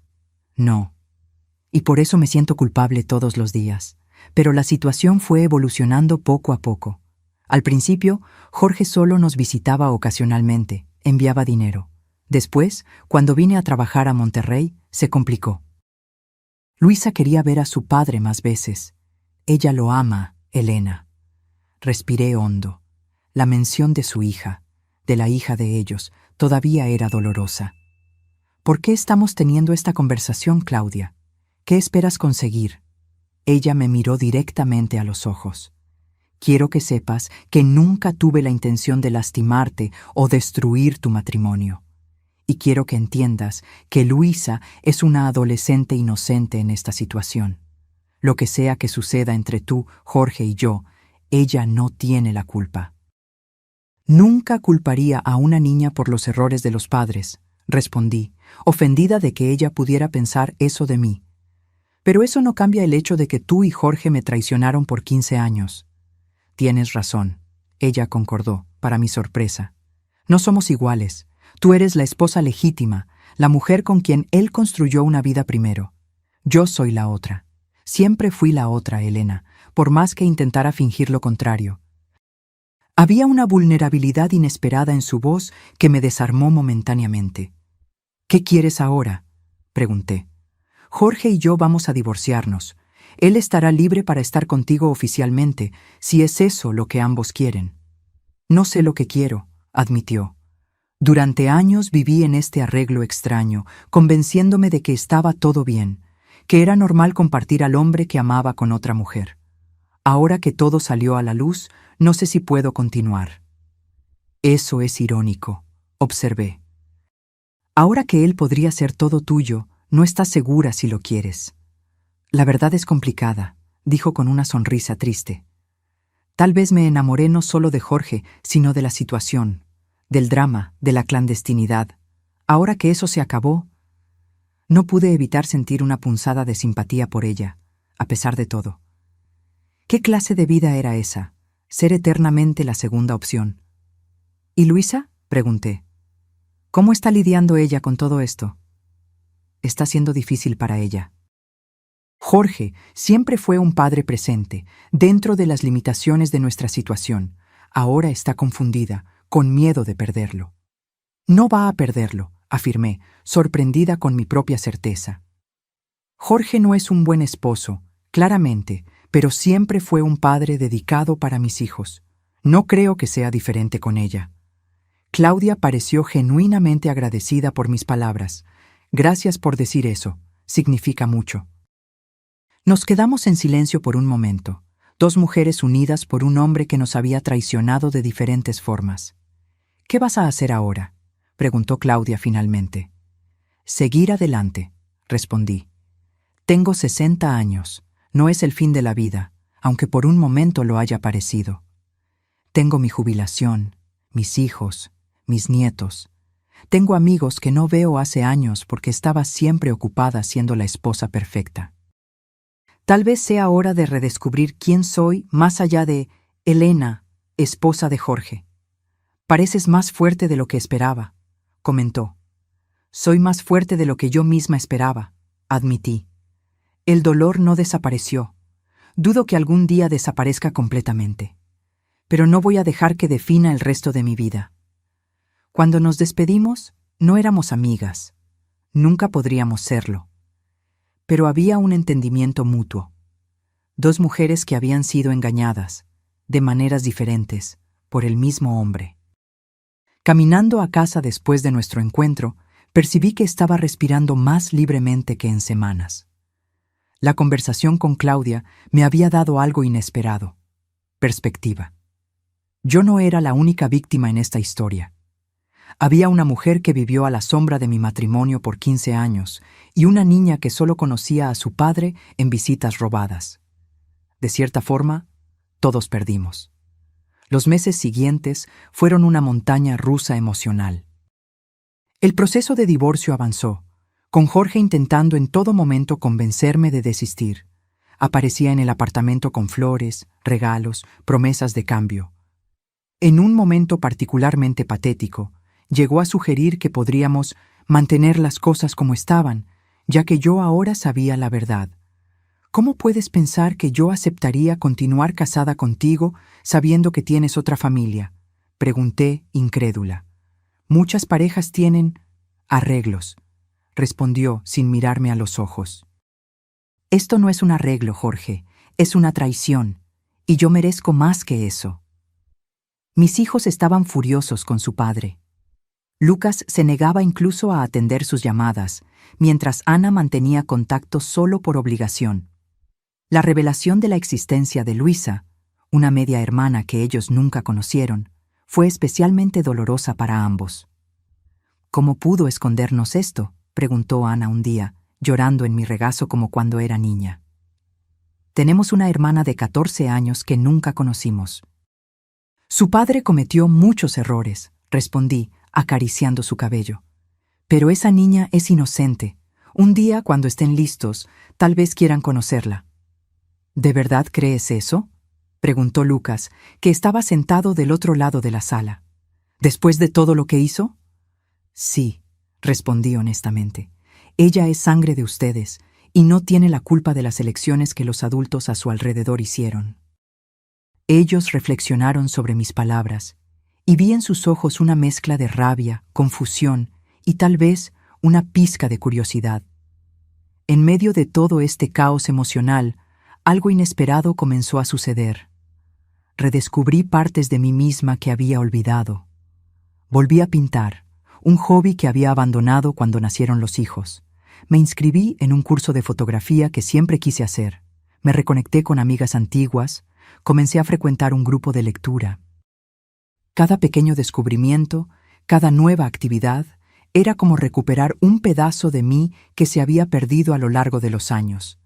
S1: «No. Y por eso me siento culpable todos los días. Pero la situación fue evolucionando poco a poco. Al principio, Jorge solo nos visitaba ocasionalmente, enviaba dinero. Después, cuando vine a trabajar a Monterrey, se complicó. Luisa quería ver a su padre más veces. Ella lo ama, Elena». Respiré hondo. La mención de su hija, de la hija de ellos, todavía era dolorosa. «¿Por qué estamos teniendo esta conversación, Claudia? ¿Qué esperas conseguir?» Ella me miró directamente a los ojos. «Quiero que sepas que nunca tuve la intención de lastimarte o destruir tu matrimonio. Y quiero que entiendas que Luisa es una adolescente inocente en esta situación. Lo que sea que suceda entre tú, Jorge y yo, ella no tiene la culpa». «Nunca culparía a una niña por los errores de los padres», respondí, ofendida de que ella pudiera pensar eso de mí. «Pero eso no cambia el hecho de que tú y Jorge me traicionaron por 15 años». «Tienes razón», ella concordó, para mi sorpresa. «No somos iguales. Tú eres la esposa legítima, la mujer con quien él construyó una vida primero. Yo soy la otra. Siempre fui la otra, Elena, por más que intentara fingir lo contrario». Había una vulnerabilidad inesperada en su voz que me desarmó momentáneamente. «¿Qué quieres ahora?», pregunté. «Jorge y yo vamos a divorciarnos. Él estará libre para estar contigo oficialmente, si es eso lo que ambos quieren». «No sé lo que quiero», admitió. «Durante años viví en este arreglo extraño, convenciéndome de que estaba todo bien, que era normal compartir al hombre que amaba con otra mujer. Ahora que todo salió a la luz, no sé si puedo continuar». «Eso es irónico», observé. «Ahora que él podría ser todo tuyo, no estás segura si lo quieres». «La verdad es complicada», dijo con una sonrisa triste. «Tal vez me enamoré no solo de Jorge, sino de la situación, del drama, de la clandestinidad. Ahora que eso se acabó, no pude evitar sentir una punzada de simpatía por ella, a pesar de todo. ¿Qué clase de vida era esa? Ser eternamente la segunda opción». «¿Y Luisa?», pregunté. «¿Cómo está lidiando ella con todo esto?» «Está siendo difícil para ella». Jorge siempre fue un padre presente, dentro de las limitaciones de nuestra situación. Ahora está confundida, con miedo de perderlo. «No va a perderlo», afirmé, sorprendida con mi propia certeza. «Jorge no es un buen esposo, claramente, pero siempre fue un padre dedicado para mis hijos. No creo que sea diferente con ella». Claudia pareció genuinamente agradecida por mis palabras. «Gracias por decir eso. Significa mucho». Nos quedamos en silencio por un momento, dos mujeres unidas por un hombre que nos había traicionado de diferentes formas. ¿Qué vas a hacer ahora?, preguntó Claudia finalmente. Seguir adelante, respondí. Tengo 60 años. No es el fin de la vida, aunque por un momento lo haya parecido. Tengo mi jubilación, mis hijos, mis nietos. Tengo amigos que no veo hace años porque estaba siempre ocupada siendo la esposa perfecta. Tal vez sea hora de redescubrir quién soy más allá de Elena, esposa de Jorge. Pareces más fuerte de lo que esperaba, comentó. Soy más fuerte de lo que yo misma esperaba, admití. El dolor no desapareció. Dudo que algún día desaparezca completamente. Pero no voy a dejar que defina el resto de mi vida. Cuando nos despedimos, no éramos amigas. Nunca podríamos serlo. Pero había un entendimiento mutuo. Dos mujeres que habían sido engañadas, de maneras diferentes, por el mismo hombre. Caminando a casa después de nuestro encuentro, percibí que estaba respirando más libremente que en semanas. La conversación con Claudia me había dado algo inesperado: perspectiva. Yo no era la única víctima en esta historia. Había una mujer que vivió a la sombra de mi matrimonio por 15 años y una niña que solo conocía a su padre en visitas robadas. De cierta forma, todos perdimos. Los meses siguientes fueron una montaña rusa emocional. El proceso de divorcio avanzó, con Jorge intentando en todo momento convencerme de desistir. Aparecía en el apartamento con flores, regalos, promesas de cambio. En un momento particularmente patético, llegó a sugerir que podríamos mantener las cosas como estaban, ya que yo ahora sabía la verdad. ¿Cómo puedes pensar que yo aceptaría continuar casada contigo sabiendo que tienes otra familia?, pregunté, incrédula. Muchas parejas tienen arreglos, respondió sin mirarme a los ojos. Esto no es un arreglo, Jorge, es una traición, y yo merezco más que eso. Mis hijos estaban furiosos con su padre. Lucas se negaba incluso a atender sus llamadas, mientras Ana mantenía contacto solo por obligación. La revelación de la existencia de Luisa, una media hermana que ellos nunca conocieron, fue especialmente dolorosa para ambos. ¿Cómo pudo escondernos esto?, preguntó Ana un día, llorando en mi regazo como cuando era niña. Tenemos una hermana de 14 años que nunca conocimos. Su padre cometió muchos errores, respondí, acariciando su cabello. Pero esa niña es inocente. Un día, cuando estén listos, tal vez quieran conocerla. ¿De verdad crees eso?, preguntó Lucas, que estaba sentado del otro lado de la sala. ¿Después de todo lo que hizo? Sí, respondí honestamente. Ella es sangre de ustedes, y no tiene la culpa de las elecciones que los adultos a su alrededor hicieron. Ellos reflexionaron sobre mis palabras, y vi en sus ojos una mezcla de rabia, confusión y tal vez una pizca de curiosidad. En medio de todo este caos emocional, algo inesperado comenzó a suceder. Redescubrí partes de mí misma que había olvidado. Volví a pintar, un hobby que había abandonado cuando nacieron los hijos. Me inscribí en un curso de fotografía que siempre quise hacer. Me reconecté con amigas antiguas, comencé a frecuentar un grupo de lectura. Cada pequeño descubrimiento, cada nueva actividad, era como recuperar un pedazo de mí que se había perdido a lo largo de los años.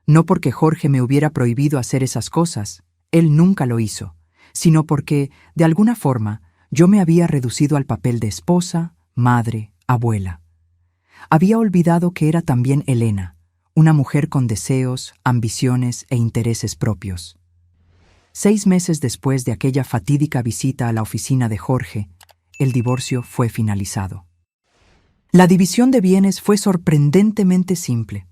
S1: No porque Jorge me hubiera prohibido hacer esas cosas, él nunca lo hizo, sino porque, de alguna forma, yo me había reducido al papel de esposa, madre, abuela. Había olvidado que era también Elena, una mujer con deseos, ambiciones e intereses propios. 6 meses después de aquella fatídica visita a la oficina de Jorge, el divorcio fue finalizado. La división de bienes fue sorprendentemente simple.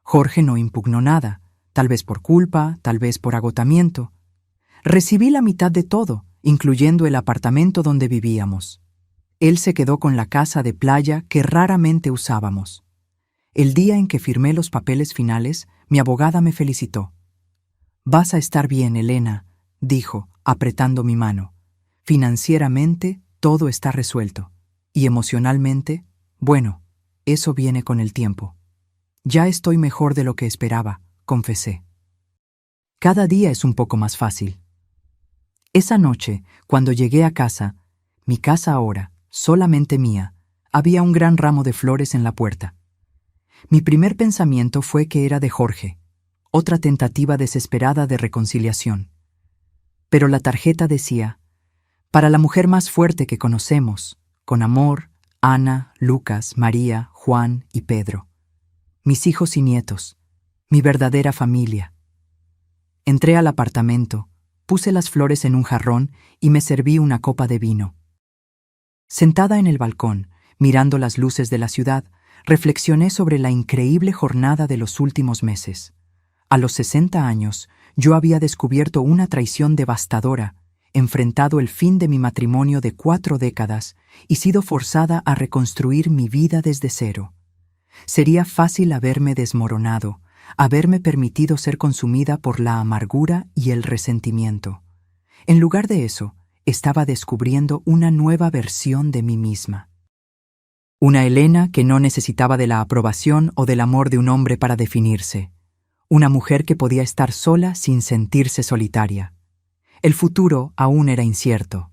S1: Jorge no impugnó nada, tal vez por culpa, tal vez por agotamiento. Recibí la mitad de todo, incluyendo el apartamento donde vivíamos. Él se quedó con la casa de playa que raramente usábamos. El día en que firmé los papeles finales, mi abogada me felicitó. «Vas a estar bien, Elena», dijo, apretando mi mano. «Financieramente, todo está resuelto. Y emocionalmente, bueno, eso viene con el tiempo». «Ya estoy mejor de lo que esperaba», confesé. Cada día es un poco más fácil. Esa noche, cuando llegué a casa, Mi casa ahora, solamente mía, había un gran ramo de flores en la puerta. Mi primer pensamiento fue que era de Jorge, otra tentativa desesperada de reconciliación. Pero la tarjeta decía: para la mujer más fuerte que conocemos, con amor, Ana, Lucas, María, Juan y Pedro. Mis hijos y nietos, mi verdadera familia. Entré al apartamento, puse las flores en un jarrón y me serví una copa de vino. Sentada en el balcón, mirando las luces de la ciudad, reflexioné sobre la increíble jornada de los últimos meses. A los 60 años, yo había descubierto una traición devastadora, enfrentado el fin de mi matrimonio de 4 décadas y sido forzada a reconstruir mi vida desde cero. Sería fácil haberme desmoronado, haberme permitido ser consumida por la amargura y el resentimiento. En lugar de eso, estaba descubriendo una nueva versión de mí misma. Una Elena que no necesitaba de la aprobación o del amor de un hombre para definirse. Una mujer que podía estar sola sin sentirse solitaria. El futuro aún era incierto.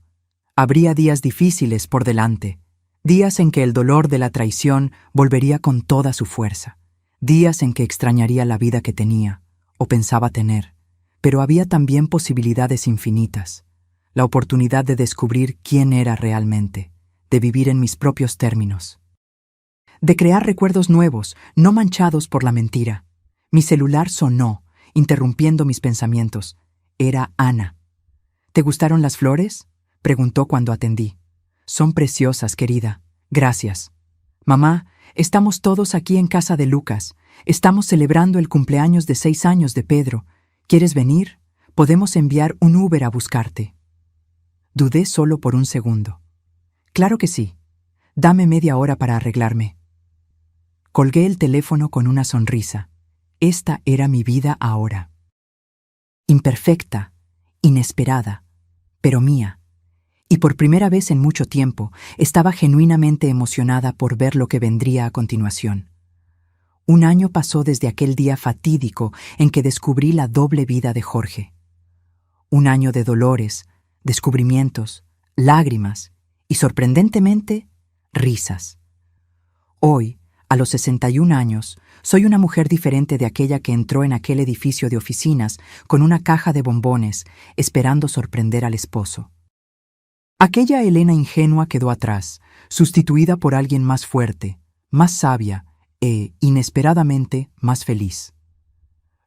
S1: Habría días difíciles por delante, días en que el dolor de la traición volvería con toda su fuerza, días en que extrañaría la vida que tenía, o pensaba tener, pero había también posibilidades infinitas, la oportunidad de descubrir quién era realmente, de vivir en mis propios términos, de crear recuerdos nuevos, no manchados por la mentira. Mi celular sonó, interrumpiendo mis pensamientos. Era Ana. ¿Te gustaron las flores?, preguntó cuando atendí. Son preciosas, querida. Gracias. Mamá, estamos todos aquí en casa de Lucas. Estamos celebrando el cumpleaños de 6 años de Pedro. ¿Quieres venir? Podemos enviar un Uber a buscarte. Dudé solo por un segundo. Claro que sí. Dame media hora para arreglarme. Colgué el teléfono con una sonrisa. Esta era mi vida ahora. Imperfecta, inesperada, pero mía. Y por primera vez en mucho tiempo estaba genuinamente emocionada por ver lo que vendría a continuación. Un año pasó desde aquel día fatídico en que descubrí la doble vida de Jorge. Un año de dolores, descubrimientos, lágrimas y, sorprendentemente, risas. Hoy, a los 61 años, soy una mujer diferente de aquella que entró en aquel edificio de oficinas con una caja de bombones, esperando sorprender al esposo. Aquella Elena ingenua quedó atrás, sustituida por alguien más fuerte, más sabia e, inesperadamente, más feliz.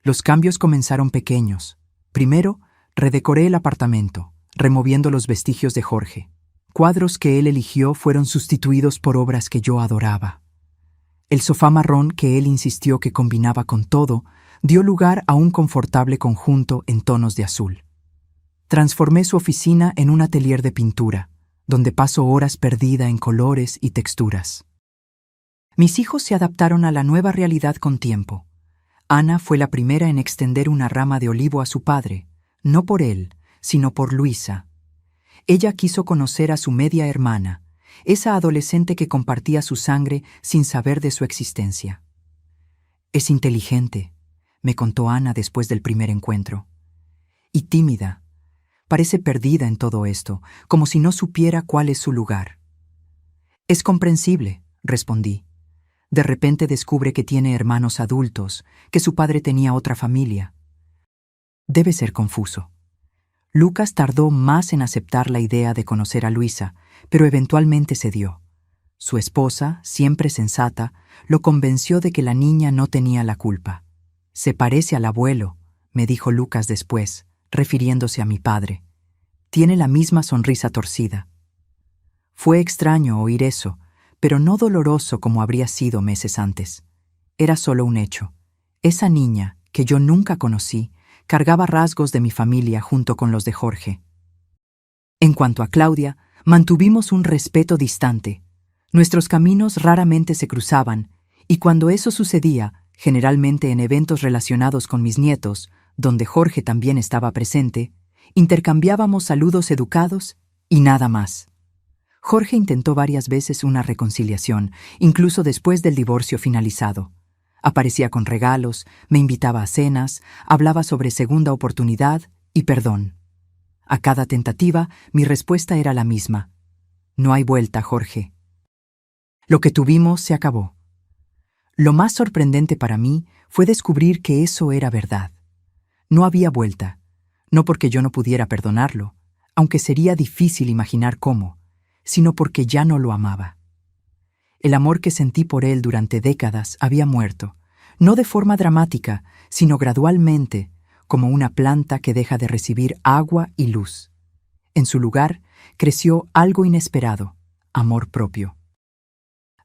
S1: Los cambios comenzaron pequeños. Primero, redecoré el apartamento, removiendo los vestigios de Jorge. Cuadros que él eligió fueron sustituidos por obras que yo adoraba. El sofá marrón que él insistió que combinaba con todo dio lugar a un confortable conjunto en tonos de azul. Transformé su oficina en un atelier de pintura, donde paso horas perdida en colores y texturas. Mis hijos se adaptaron a la nueva realidad con tiempo. Ana fue la primera en extender una rama de olivo a su padre, no por él, sino por Luisa. Ella quiso conocer a su media hermana, esa adolescente que compartía su sangre sin saber de su existencia. Es inteligente, me contó Ana después del primer encuentro. Y tímida. Parece perdida en todo esto, como si no supiera cuál es su lugar. Es comprensible, respondí. De repente descubre que tiene hermanos adultos, que su padre tenía otra familia. Debe ser confuso. Lucas tardó más en aceptar la idea de conocer a Luisa, pero eventualmente cedió. Su esposa, siempre sensata, lo convenció de que la niña no tenía la culpa. Se parece al abuelo, me dijo Lucas después, refiriéndose a mi padre. Tiene la misma sonrisa torcida. Fue extraño oír eso, pero no doloroso como habría sido meses antes. Era solo un hecho. Esa niña, que yo nunca conocí, cargaba rasgos de mi familia junto con los de Jorge. En cuanto a Claudia, mantuvimos un respeto distante. Nuestros caminos raramente se cruzaban, y cuando eso sucedía, generalmente en eventos relacionados con mis nietos, donde Jorge también estaba presente, intercambiábamos saludos educados y nada más. Jorge intentó varias veces una reconciliación, incluso después del divorcio finalizado. Aparecía con regalos, me invitaba a cenas, hablaba sobre segunda oportunidad y perdón. A cada tentativa, mi respuesta era la misma. No hay vuelta, Jorge. Lo que tuvimos se acabó. Lo más sorprendente para mí fue descubrir que eso era verdad. No había vuelta, no porque yo no pudiera perdonarlo, aunque sería difícil imaginar cómo, sino porque ya no lo amaba. El amor que sentí por él durante décadas había muerto, no de forma dramática, sino gradualmente, como una planta que deja de recibir agua y luz. En su lugar, creció algo inesperado, amor propio.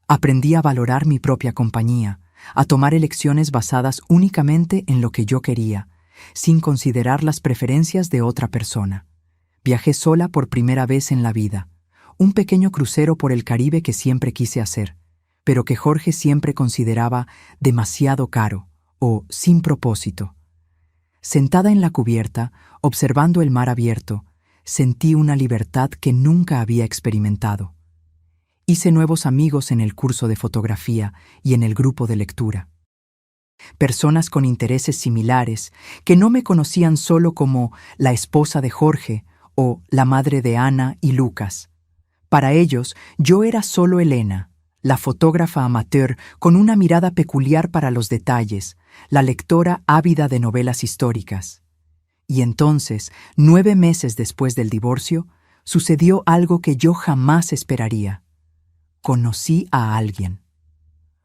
S1: Aprendí a valorar mi propia compañía, a tomar elecciones basadas únicamente en lo que yo quería, sin considerar las preferencias de otra persona. Viajé sola por primera vez en la vida, un pequeño crucero por el Caribe que siempre quise hacer, pero que Jorge siempre consideraba demasiado caro o sin propósito. Sentada en la cubierta, observando el mar abierto, sentí una libertad que nunca había experimentado. Hice nuevos amigos en el curso de fotografía y en el grupo de lectura. Personas con intereses similares que no me conocían solo como la esposa de Jorge o la madre de Ana y Lucas. Para ellos, yo era solo Elena, la fotógrafa amateur con una mirada peculiar para los detalles, la lectora ávida de novelas históricas. Y entonces, 9 meses después del divorcio, sucedió algo que yo jamás esperaría. Conocí a alguien.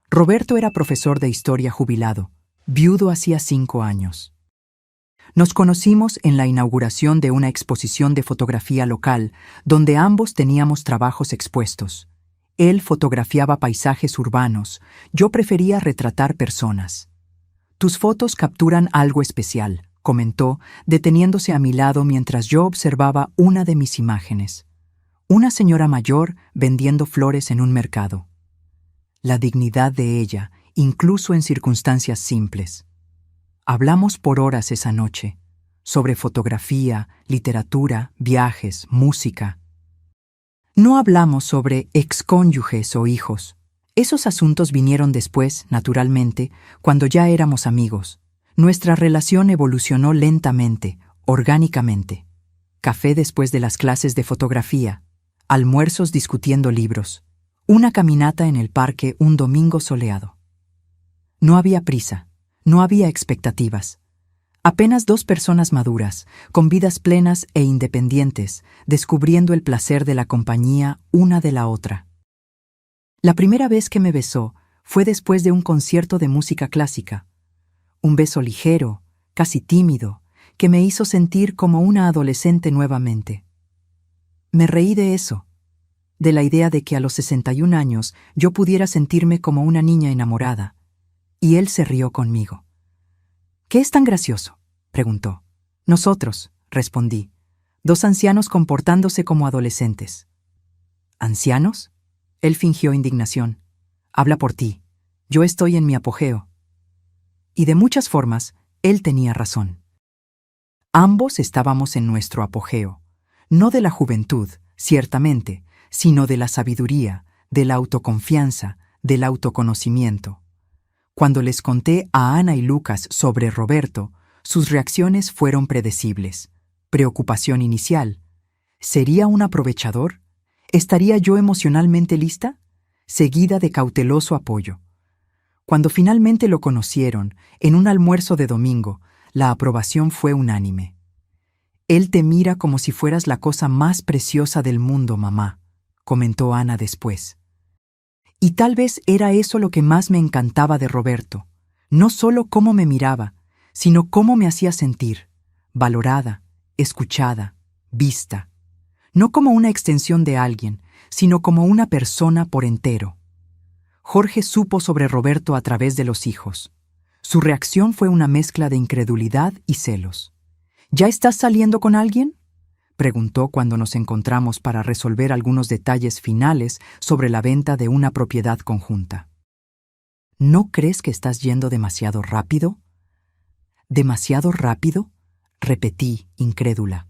S1: Roberto era profesor de historia jubilado, viudo hacía 5 años. Nos conocimos en la inauguración de una exposición de fotografía local, donde ambos teníamos trabajos expuestos. Él fotografiaba paisajes urbanos, yo prefería retratar personas. «Tus fotos capturan algo especial», comentó, deteniéndose a mi lado mientras yo observaba una de mis imágenes. Una señora mayor vendiendo flores en un mercado. La dignidad de ella, incluso en circunstancias simples. Hablamos por horas esa noche, sobre fotografía, literatura, viajes, música. No hablamos sobre excónyuges o hijos. Esos asuntos vinieron después, naturalmente, cuando ya éramos amigos. Nuestra relación evolucionó lentamente, orgánicamente. Café después de las clases de fotografía, almuerzos discutiendo libros, una caminata en el parque un domingo soleado. No había prisa, no había expectativas. Apenas 2 personas maduras, con vidas plenas e independientes, descubriendo el placer de la compañía una de la otra. La primera vez que me besó fue después de un concierto de música clásica. Un beso ligero, casi tímido, que me hizo sentir como una adolescente nuevamente. Me reí de eso, de la idea de que a los 61 años yo pudiera sentirme como una niña enamorada, y él se rió conmigo. «¿Qué es tan gracioso?», preguntó. «Nosotros», respondí, 2 ancianos comportándose como adolescentes. «¿Ancianos?», él fingió indignación. «Habla por ti. Yo estoy en mi apogeo». Y de muchas formas, él tenía razón. Ambos estábamos en nuestro apogeo, no de la juventud, ciertamente, sino de la sabiduría, de la autoconfianza, del autoconocimiento. Cuando les conté a Ana y Lucas sobre Roberto, sus reacciones fueron predecibles. Preocupación inicial. ¿Sería un aprovechador? ¿Estaría yo emocionalmente lista? Seguida de cauteloso apoyo. Cuando finalmente lo conocieron, en un almuerzo de domingo, la aprobación fue unánime. «Él te mira como si fueras la cosa más preciosa del mundo, mamá», comentó Ana después. Y tal vez era eso lo que más me encantaba de Roberto, no solo cómo me miraba, sino cómo me hacía sentir, valorada, escuchada, vista, no como una extensión de alguien, sino como una persona por entero. Jorge supo sobre Roberto a través de los hijos. Su reacción fue una mezcla de incredulidad y celos. «¿Ya estás saliendo con alguien?», preguntó cuando nos encontramos para resolver algunos detalles finales sobre la venta de una propiedad conjunta. «¿No crees que estás yendo demasiado rápido?». «¿Demasiado rápido?», repetí, incrédula.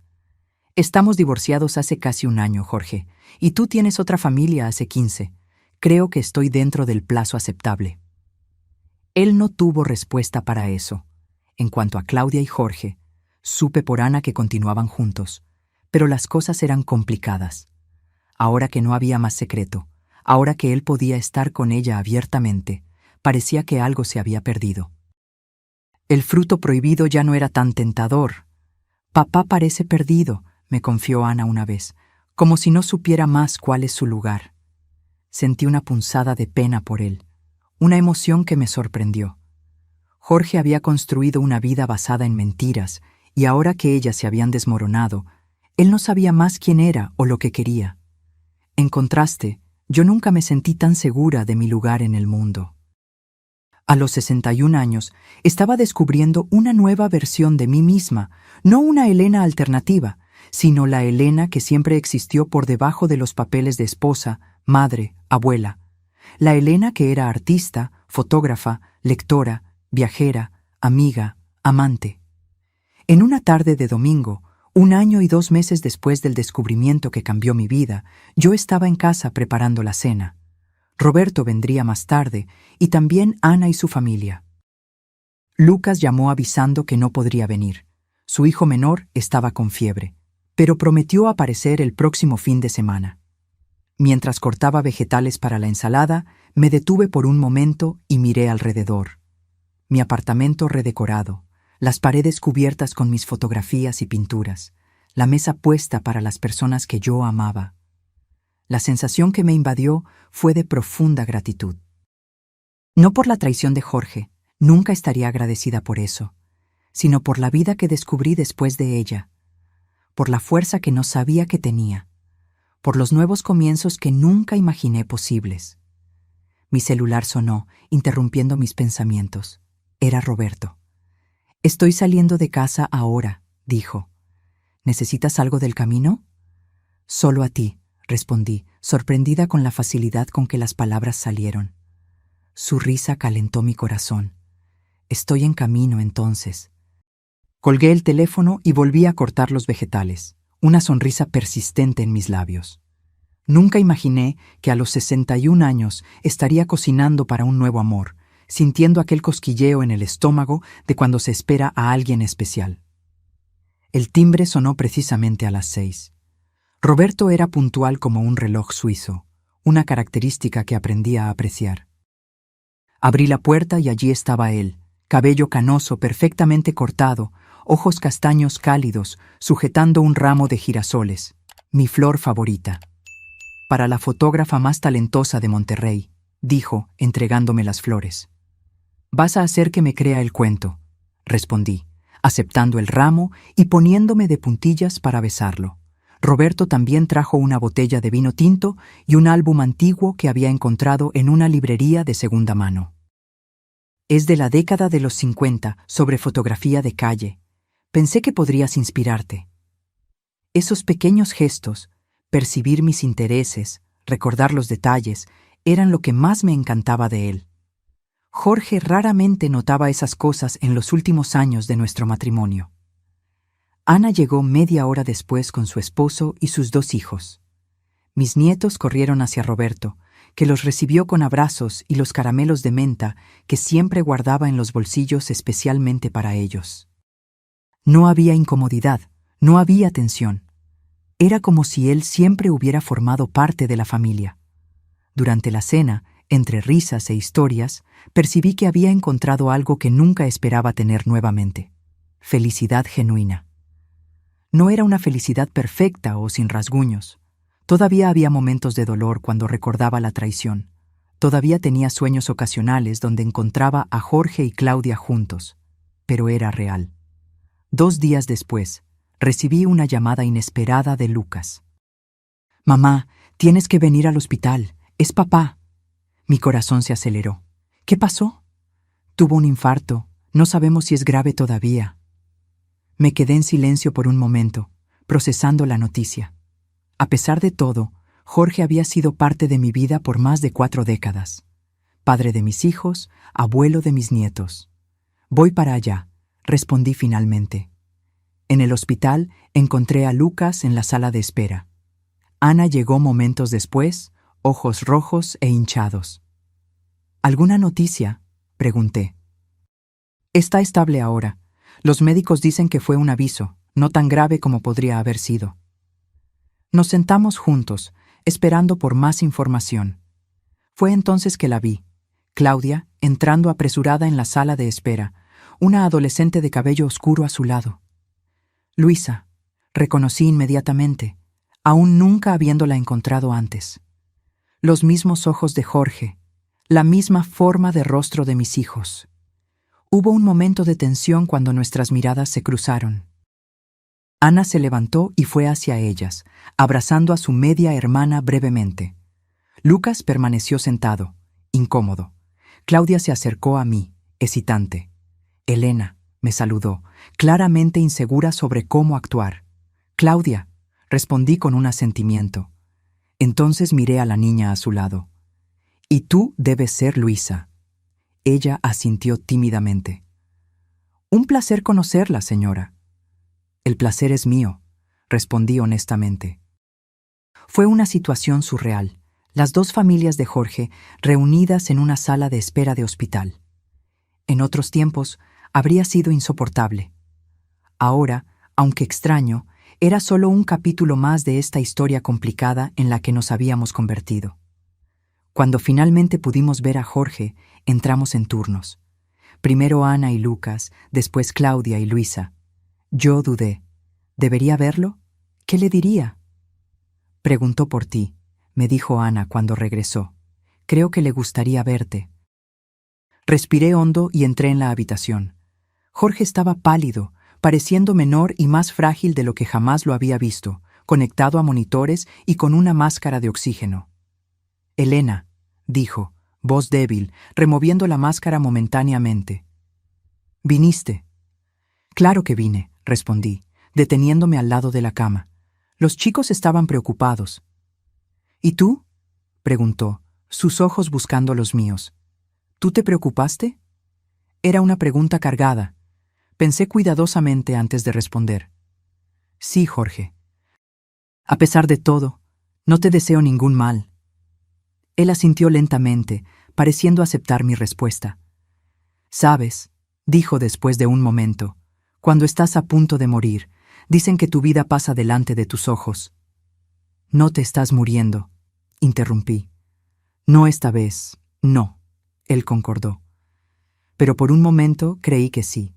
S1: «Estamos divorciados hace casi 1 año, Jorge, y tú tienes otra familia hace 15. Creo que estoy dentro del plazo aceptable». Él no tuvo respuesta para eso. En cuanto a Claudia y Jorge, supe por Ana que continuaban juntos, pero las cosas eran complicadas. ahora que no había más secreto, ahora que él podía estar con ella abiertamente, parecía que algo se había perdido. El fruto prohibido ya no era tan tentador. Papá parece perdido, me confió Ana una vez, como si no supiera más cuál es su lugar. Sentí una punzada de pena por él, una emoción que me sorprendió. Jorge había construido una vida basada en mentiras, y ahora que ellas se habían desmoronado, él no sabía más quién era o lo que quería. En contraste, yo nunca me sentí tan segura de mi lugar en el mundo. A los 61 años, estaba descubriendo una nueva versión de mí misma, no una Elena alternativa, sino la Elena que siempre existió por debajo de los papeles de esposa, madre, abuela. La Elena que era artista, fotógrafa, lectora, viajera, amiga, amante. En una tarde de domingo, 1 año y 2 meses después del descubrimiento que cambió mi vida, yo estaba en casa preparando la cena. Roberto vendría más tarde, y también Ana y su familia. Lucas llamó avisando que no podría venir. Su hijo menor estaba con fiebre, pero prometió aparecer el próximo fin de semana. Mientras cortaba vegetales para la ensalada, me detuve por un momento y miré alrededor. Mi apartamento redecorado, las paredes cubiertas con mis fotografías y pinturas, la mesa puesta para las personas que yo amaba. La sensación que me invadió fue de profunda gratitud. No por la traición de Jorge, nunca estaría agradecida por eso, sino por la vida que descubrí después de ella, por la fuerza que no sabía que tenía, por los nuevos comienzos que nunca imaginé posibles. Mi celular sonó, interrumpiendo mis pensamientos. Era Roberto. «Estoy saliendo de casa ahora», dijo. «¿Necesitas algo del camino?» «Solo a ti», respondí, sorprendida con la facilidad con que las palabras salieron. Su risa calentó mi corazón. «Estoy en camino, entonces». Colgué el teléfono y volví a cortar los vegetales, una sonrisa persistente en mis labios. Nunca imaginé que a los 61 años estaría cocinando para un nuevo amor, sintiendo aquel cosquilleo en el estómago de cuando se espera a alguien especial. El timbre sonó precisamente a las 6. Roberto era puntual como un reloj suizo, una característica que aprendí a apreciar. Abrí la puerta y allí estaba él, cabello canoso perfectamente cortado, ojos castaños cálidos, sujetando un ramo de girasoles, mi flor favorita. «Para la fotógrafa más talentosa de Monterrey», dijo, entregándome las flores. «Vas a hacer que me crea el cuento», respondí, aceptando el ramo y poniéndome de puntillas para besarlo. Roberto también trajo una botella de vino tinto y un álbum antiguo que había encontrado en una librería de segunda mano. «Es de la década de los 50, sobre fotografía de calle. Pensé que podrías inspirarte». Esos pequeños gestos, percibir mis intereses, recordar los detalles, eran lo que más me encantaba de él. Jorge raramente notaba esas cosas en los últimos años de nuestro matrimonio. Ana llegó media hora después con su esposo y sus 2 hijos. Mis nietos corrieron hacia Roberto, que los recibió con abrazos y los caramelos de menta que siempre guardaba en los bolsillos especialmente para ellos. No había incomodidad, no había tensión. Era como si él siempre hubiera formado parte de la familia. Durante la cena, entre risas e historias, percibí que había encontrado algo que nunca esperaba tener nuevamente: felicidad genuina. No era una felicidad perfecta o sin rasguños. Todavía había momentos de dolor cuando recordaba la traición. Todavía tenía sueños ocasionales donde encontraba a Jorge y Claudia juntos. Pero era real. 2 días después, recibí una llamada inesperada de Lucas. «Mamá, tienes que venir al hospital. Es papá». Mi corazón se aceleró. «¿Qué pasó?» «Tuvo un infarto. No sabemos si es grave todavía». Me quedé en silencio por un momento, procesando la noticia. A pesar de todo, Jorge había sido parte de mi vida por más de 4 décadas. Padre de mis hijos, abuelo de mis nietos. «Voy para allá», respondí finalmente. En el hospital encontré a Lucas en la sala de espera. Ana llegó momentos después, ojos rojos e hinchados. «¿Alguna noticia?», pregunté. «Está estable ahora. Los médicos dicen que fue un aviso, no tan grave como podría haber sido». Nos sentamos juntos, esperando por más información. Fue entonces que la vi, Claudia, entrando apresurada en la sala de espera, una adolescente de cabello oscuro a su lado. Luisa, reconocí inmediatamente, aún nunca habiéndola encontrado antes. Los mismos ojos de Jorge, la misma forma de rostro de mis hijos. Hubo un momento de tensión cuando nuestras miradas se cruzaron. Ana se levantó y fue hacia ellas, abrazando a su media hermana brevemente. Lucas permaneció sentado, incómodo. Claudia se acercó a mí, hesitante. Elena, me saludó, claramente insegura sobre cómo actuar. Claudia, respondí con un asentimiento. Entonces miré a la niña a su lado. Y tú debes ser Luisa. Ella asintió tímidamente. Un placer conocerla, señora. El placer es mío, respondí honestamente. Fue una situación surreal, las dos familias de Jorge reunidas en una sala de espera de hospital. En otros tiempos habría sido insoportable. Ahora, aunque extraño, era solo un capítulo más de esta historia complicada en la que nos habíamos convertido. Cuando finalmente pudimos ver a Jorge, entramos en turnos. Primero Ana y Lucas, después Claudia y Luisa. Yo dudé. ¿Debería verlo? ¿Qué le diría? Preguntó por ti, me dijo Ana cuando regresó. Creo que le gustaría verte. Respiré hondo y entré en la habitación. Jorge estaba pálido, pareciendo menor y más frágil de lo que jamás lo había visto, conectado a monitores y con una máscara de oxígeno. Elena, dijo, voz débil, removiendo la máscara momentáneamente. ¿Viniste? Claro que vine, respondí, deteniéndome al lado de la cama. Los chicos estaban preocupados. ¿Y tú? Preguntó, sus ojos buscando los míos. ¿Tú te preocupaste? Era una pregunta cargada. Pensé cuidadosamente antes de responder. Sí, Jorge. A pesar de todo, no te deseo ningún mal. Él asintió lentamente, pareciendo aceptar mi respuesta. Sabes, dijo después de un momento, cuando estás a punto de morir, dicen que tu vida pasa delante de tus ojos. No te estás muriendo, interrumpí. No esta vez, no, él concordó. Pero por un momento creí que sí.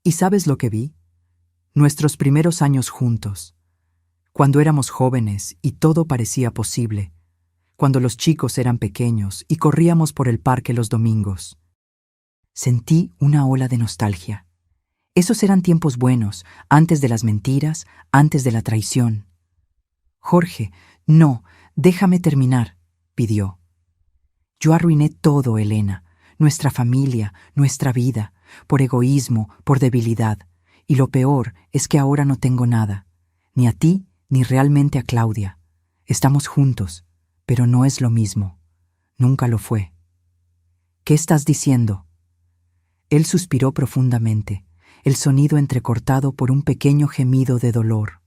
S1: ¿Y sabes lo que vi? Nuestros primeros años juntos, cuando éramos jóvenes y todo parecía posible, cuando los chicos eran pequeños y corríamos por el parque los domingos. Sentí una ola de nostalgia. Esos eran tiempos buenos, antes de las mentiras, antes de la traición. Jorge, no, déjame terminar, pidió. Yo arruiné todo, Elena, nuestra familia, nuestra vida, por egoísmo, por debilidad, y lo peor es que ahora no tengo nada, ni a ti ni realmente a Claudia. Estamos juntos, pero no es lo mismo. Nunca lo fue. ¿Qué estás diciendo? Él suspiró profundamente, el sonido entrecortado por un pequeño gemido de dolor.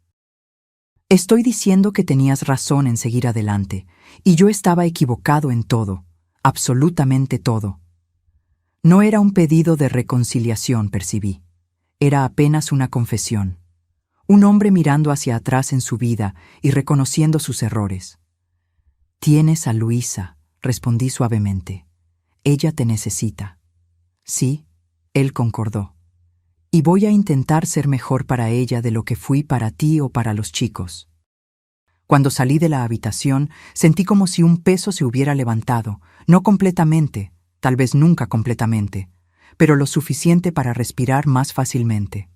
S1: Estoy diciendo que tenías razón en seguir adelante, y yo estaba equivocado en todo, absolutamente todo. No era un pedido de reconciliación, percibí. Era apenas una confesión. Un hombre mirando hacia atrás en su vida y reconociendo sus errores. Tienes a Luisa, respondí suavemente. Ella te necesita. Sí, él concordó. Y voy a intentar ser mejor para ella de lo que fui para ti o para los chicos. Cuando salí de la habitación, sentí como si un peso se hubiera levantado, no completamente, tal vez nunca completamente, pero lo suficiente para respirar más fácilmente.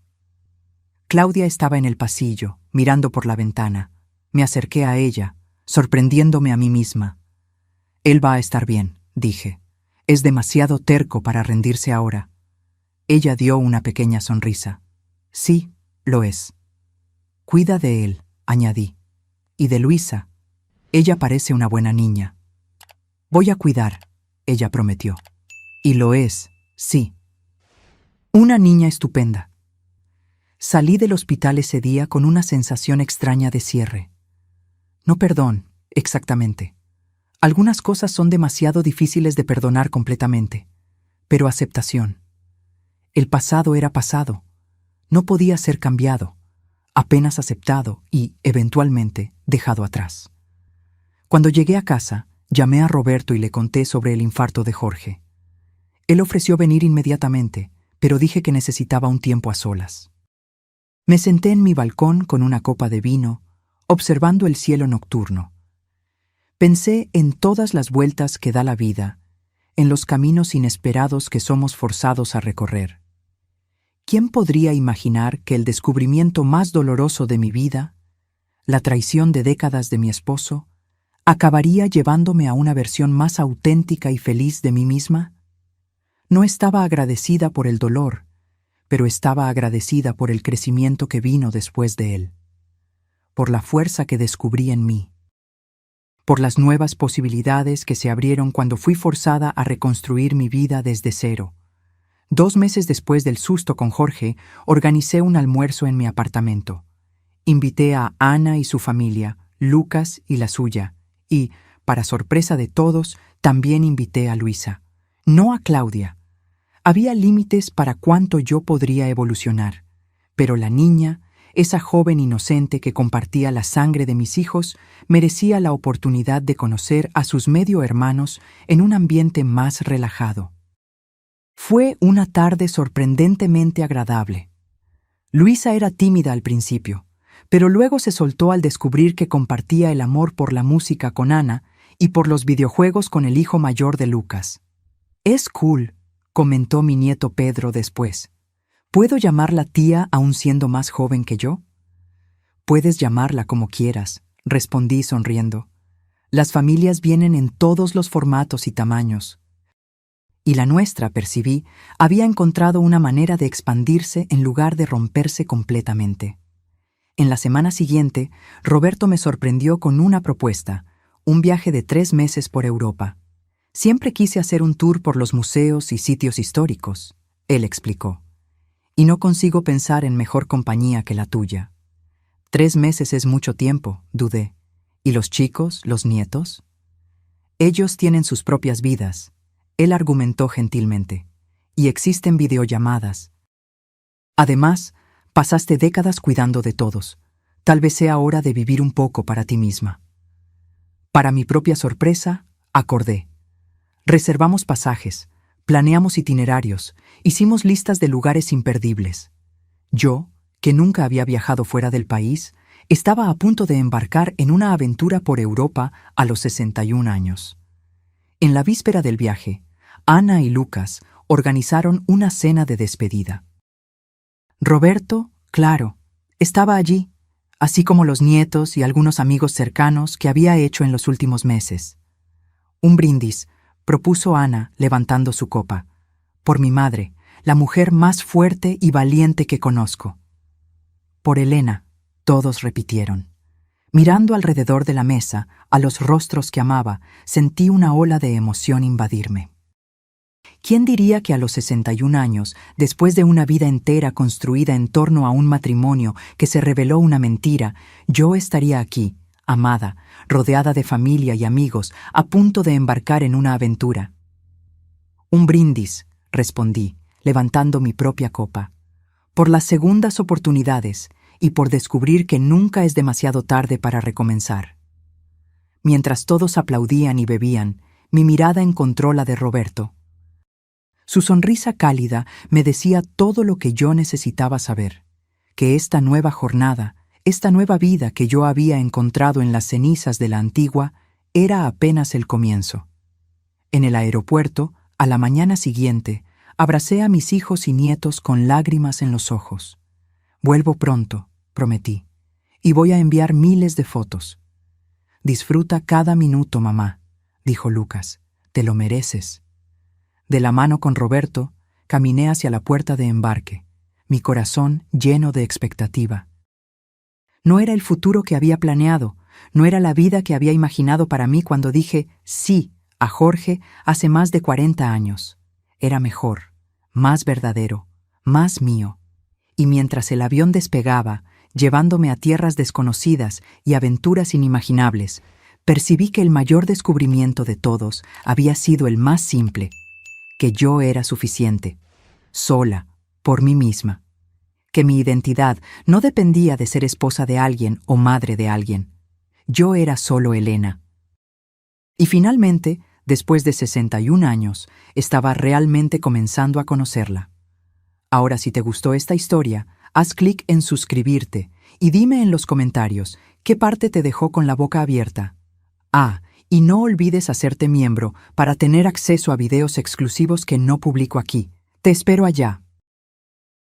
S1: Claudia estaba en el pasillo, mirando por la ventana. Me acerqué a ella, sorprendiéndome a mí misma. Él va a estar bien, dije. Es demasiado terco para rendirse ahora. Ella dio una pequeña sonrisa. Sí, lo es. Cuida de él, añadí. Y de Luisa. Ella parece una buena niña. Voy a cuidar, ella prometió. Y lo es, sí. Una niña estupenda. Salí del hospital ese día con una sensación extraña de cierre. No perdón, exactamente. Algunas cosas son demasiado difíciles de perdonar completamente, pero aceptación. El pasado era pasado. No podía ser cambiado, apenas aceptado y, eventualmente, dejado atrás. Cuando llegué a casa, llamé a Roberto y le conté sobre el infarto de Jorge. Él ofreció venir inmediatamente, pero dije que necesitaba un tiempo a solas. Me senté en mi balcón con una copa de vino, observando el cielo nocturno. Pensé en todas las vueltas que da la vida, en los caminos inesperados que somos forzados a recorrer. ¿Quién podría imaginar que el descubrimiento más doloroso de mi vida, la traición de décadas de mi esposo, acabaría llevándome a una versión más auténtica y feliz de mí misma? No estaba agradecida por el dolor, pero estaba agradecida por el crecimiento que vino después de él, por la fuerza que descubrí en mí, por las nuevas posibilidades que se abrieron cuando fui forzada a reconstruir mi vida desde cero. 2 meses después del susto con Jorge, organicé un almuerzo en mi apartamento. Invité a Ana y su familia, Lucas y la suya, y, para sorpresa de todos, también invité a Luisa. No a Claudia. Había límites para cuánto yo podría evolucionar, pero la niña, esa joven inocente que compartía la sangre de mis hijos, merecía la oportunidad de conocer a sus medio hermanos en un ambiente más relajado. Fue una tarde sorprendentemente agradable. Luisa era tímida al principio, pero luego se soltó al descubrir que compartía el amor por la música con Ana y por los videojuegos con el hijo mayor de Lucas. «Es cool», comentó mi nieto Pedro después. «¿Puedo llamarla tía aún siendo más joven que yo?» «Puedes llamarla como quieras», respondí sonriendo. «Las familias vienen en todos los formatos y tamaños». Y la nuestra, percibí, había encontrado una manera de expandirse en lugar de romperse completamente. En la semana siguiente, Roberto me sorprendió con una propuesta, un viaje de 3 meses por Europa. Siempre quise hacer un tour por los museos y sitios históricos, él explicó. Y no consigo pensar en mejor compañía que la tuya. 3 meses es mucho tiempo, dudé. ¿Y los chicos, los nietos? Ellos tienen sus propias vidas, él argumentó gentilmente, y existen videollamadas. Además, pasaste décadas cuidando de todos. Tal vez sea hora de vivir un poco para ti misma. Para mi propia sorpresa, acordé. Reservamos pasajes, planeamos itinerarios, hicimos listas de lugares imperdibles. Yo, que nunca había viajado fuera del país, estaba a punto de embarcar en una aventura por Europa a los 61 años. En la víspera del viaje, Ana y Lucas organizaron una cena de despedida. Roberto, claro, estaba allí, así como los nietos y algunos amigos cercanos que había hecho en los últimos meses. Un brindis, propuso Ana levantando su copa. Por mi madre, la mujer más fuerte y valiente que conozco. Por Elena, todos repitieron. Mirando alrededor de la mesa, a los rostros que amaba, sentí una ola de emoción invadirme. ¿Quién diría que a los 61 años, después de una vida entera construida en torno a un matrimonio que se reveló una mentira, yo estaría aquí, amada, rodeada de familia y amigos, a punto de embarcar en una aventura? Un brindis, respondí, levantando mi propia copa. Por las segundas oportunidades y por descubrir que nunca es demasiado tarde para recomenzar. Mientras todos aplaudían y bebían, mi mirada encontró la de Roberto. Su sonrisa cálida me decía todo lo que yo necesitaba saber, que esta nueva jornada, esta nueva vida que yo había encontrado en las cenizas de la antigua, era apenas el comienzo. En el aeropuerto, a la mañana siguiente, abracé a mis hijos y nietos con lágrimas en los ojos. Vuelvo pronto, prometí, y voy a enviar miles de fotos. Disfruta cada minuto, mamá, dijo Lucas, te lo mereces. De la mano con Roberto, caminé hacia la puerta de embarque, mi corazón lleno de expectativa. No era el futuro que había planeado, no era la vida que había imaginado para mí cuando dije sí a Jorge hace más de 40 años. Era mejor, más verdadero, más mío. Y mientras el avión despegaba, llevándome a tierras desconocidas y aventuras inimaginables, percibí que el mayor descubrimiento de todos había sido el más simple, que yo era suficiente, sola, por mí misma, que mi identidad no dependía de ser esposa de alguien o madre de alguien. Yo era solo Elena, Y finalmente, después de 61 años, estaba realmente comenzando a conocerla. Ahora, si te gustó esta historia, haz clic en suscribirte y dime en los comentarios qué parte te dejó con la boca abierta. Y no olvides hacerte miembro para tener acceso a videos exclusivos que no publico aquí. Te espero allá.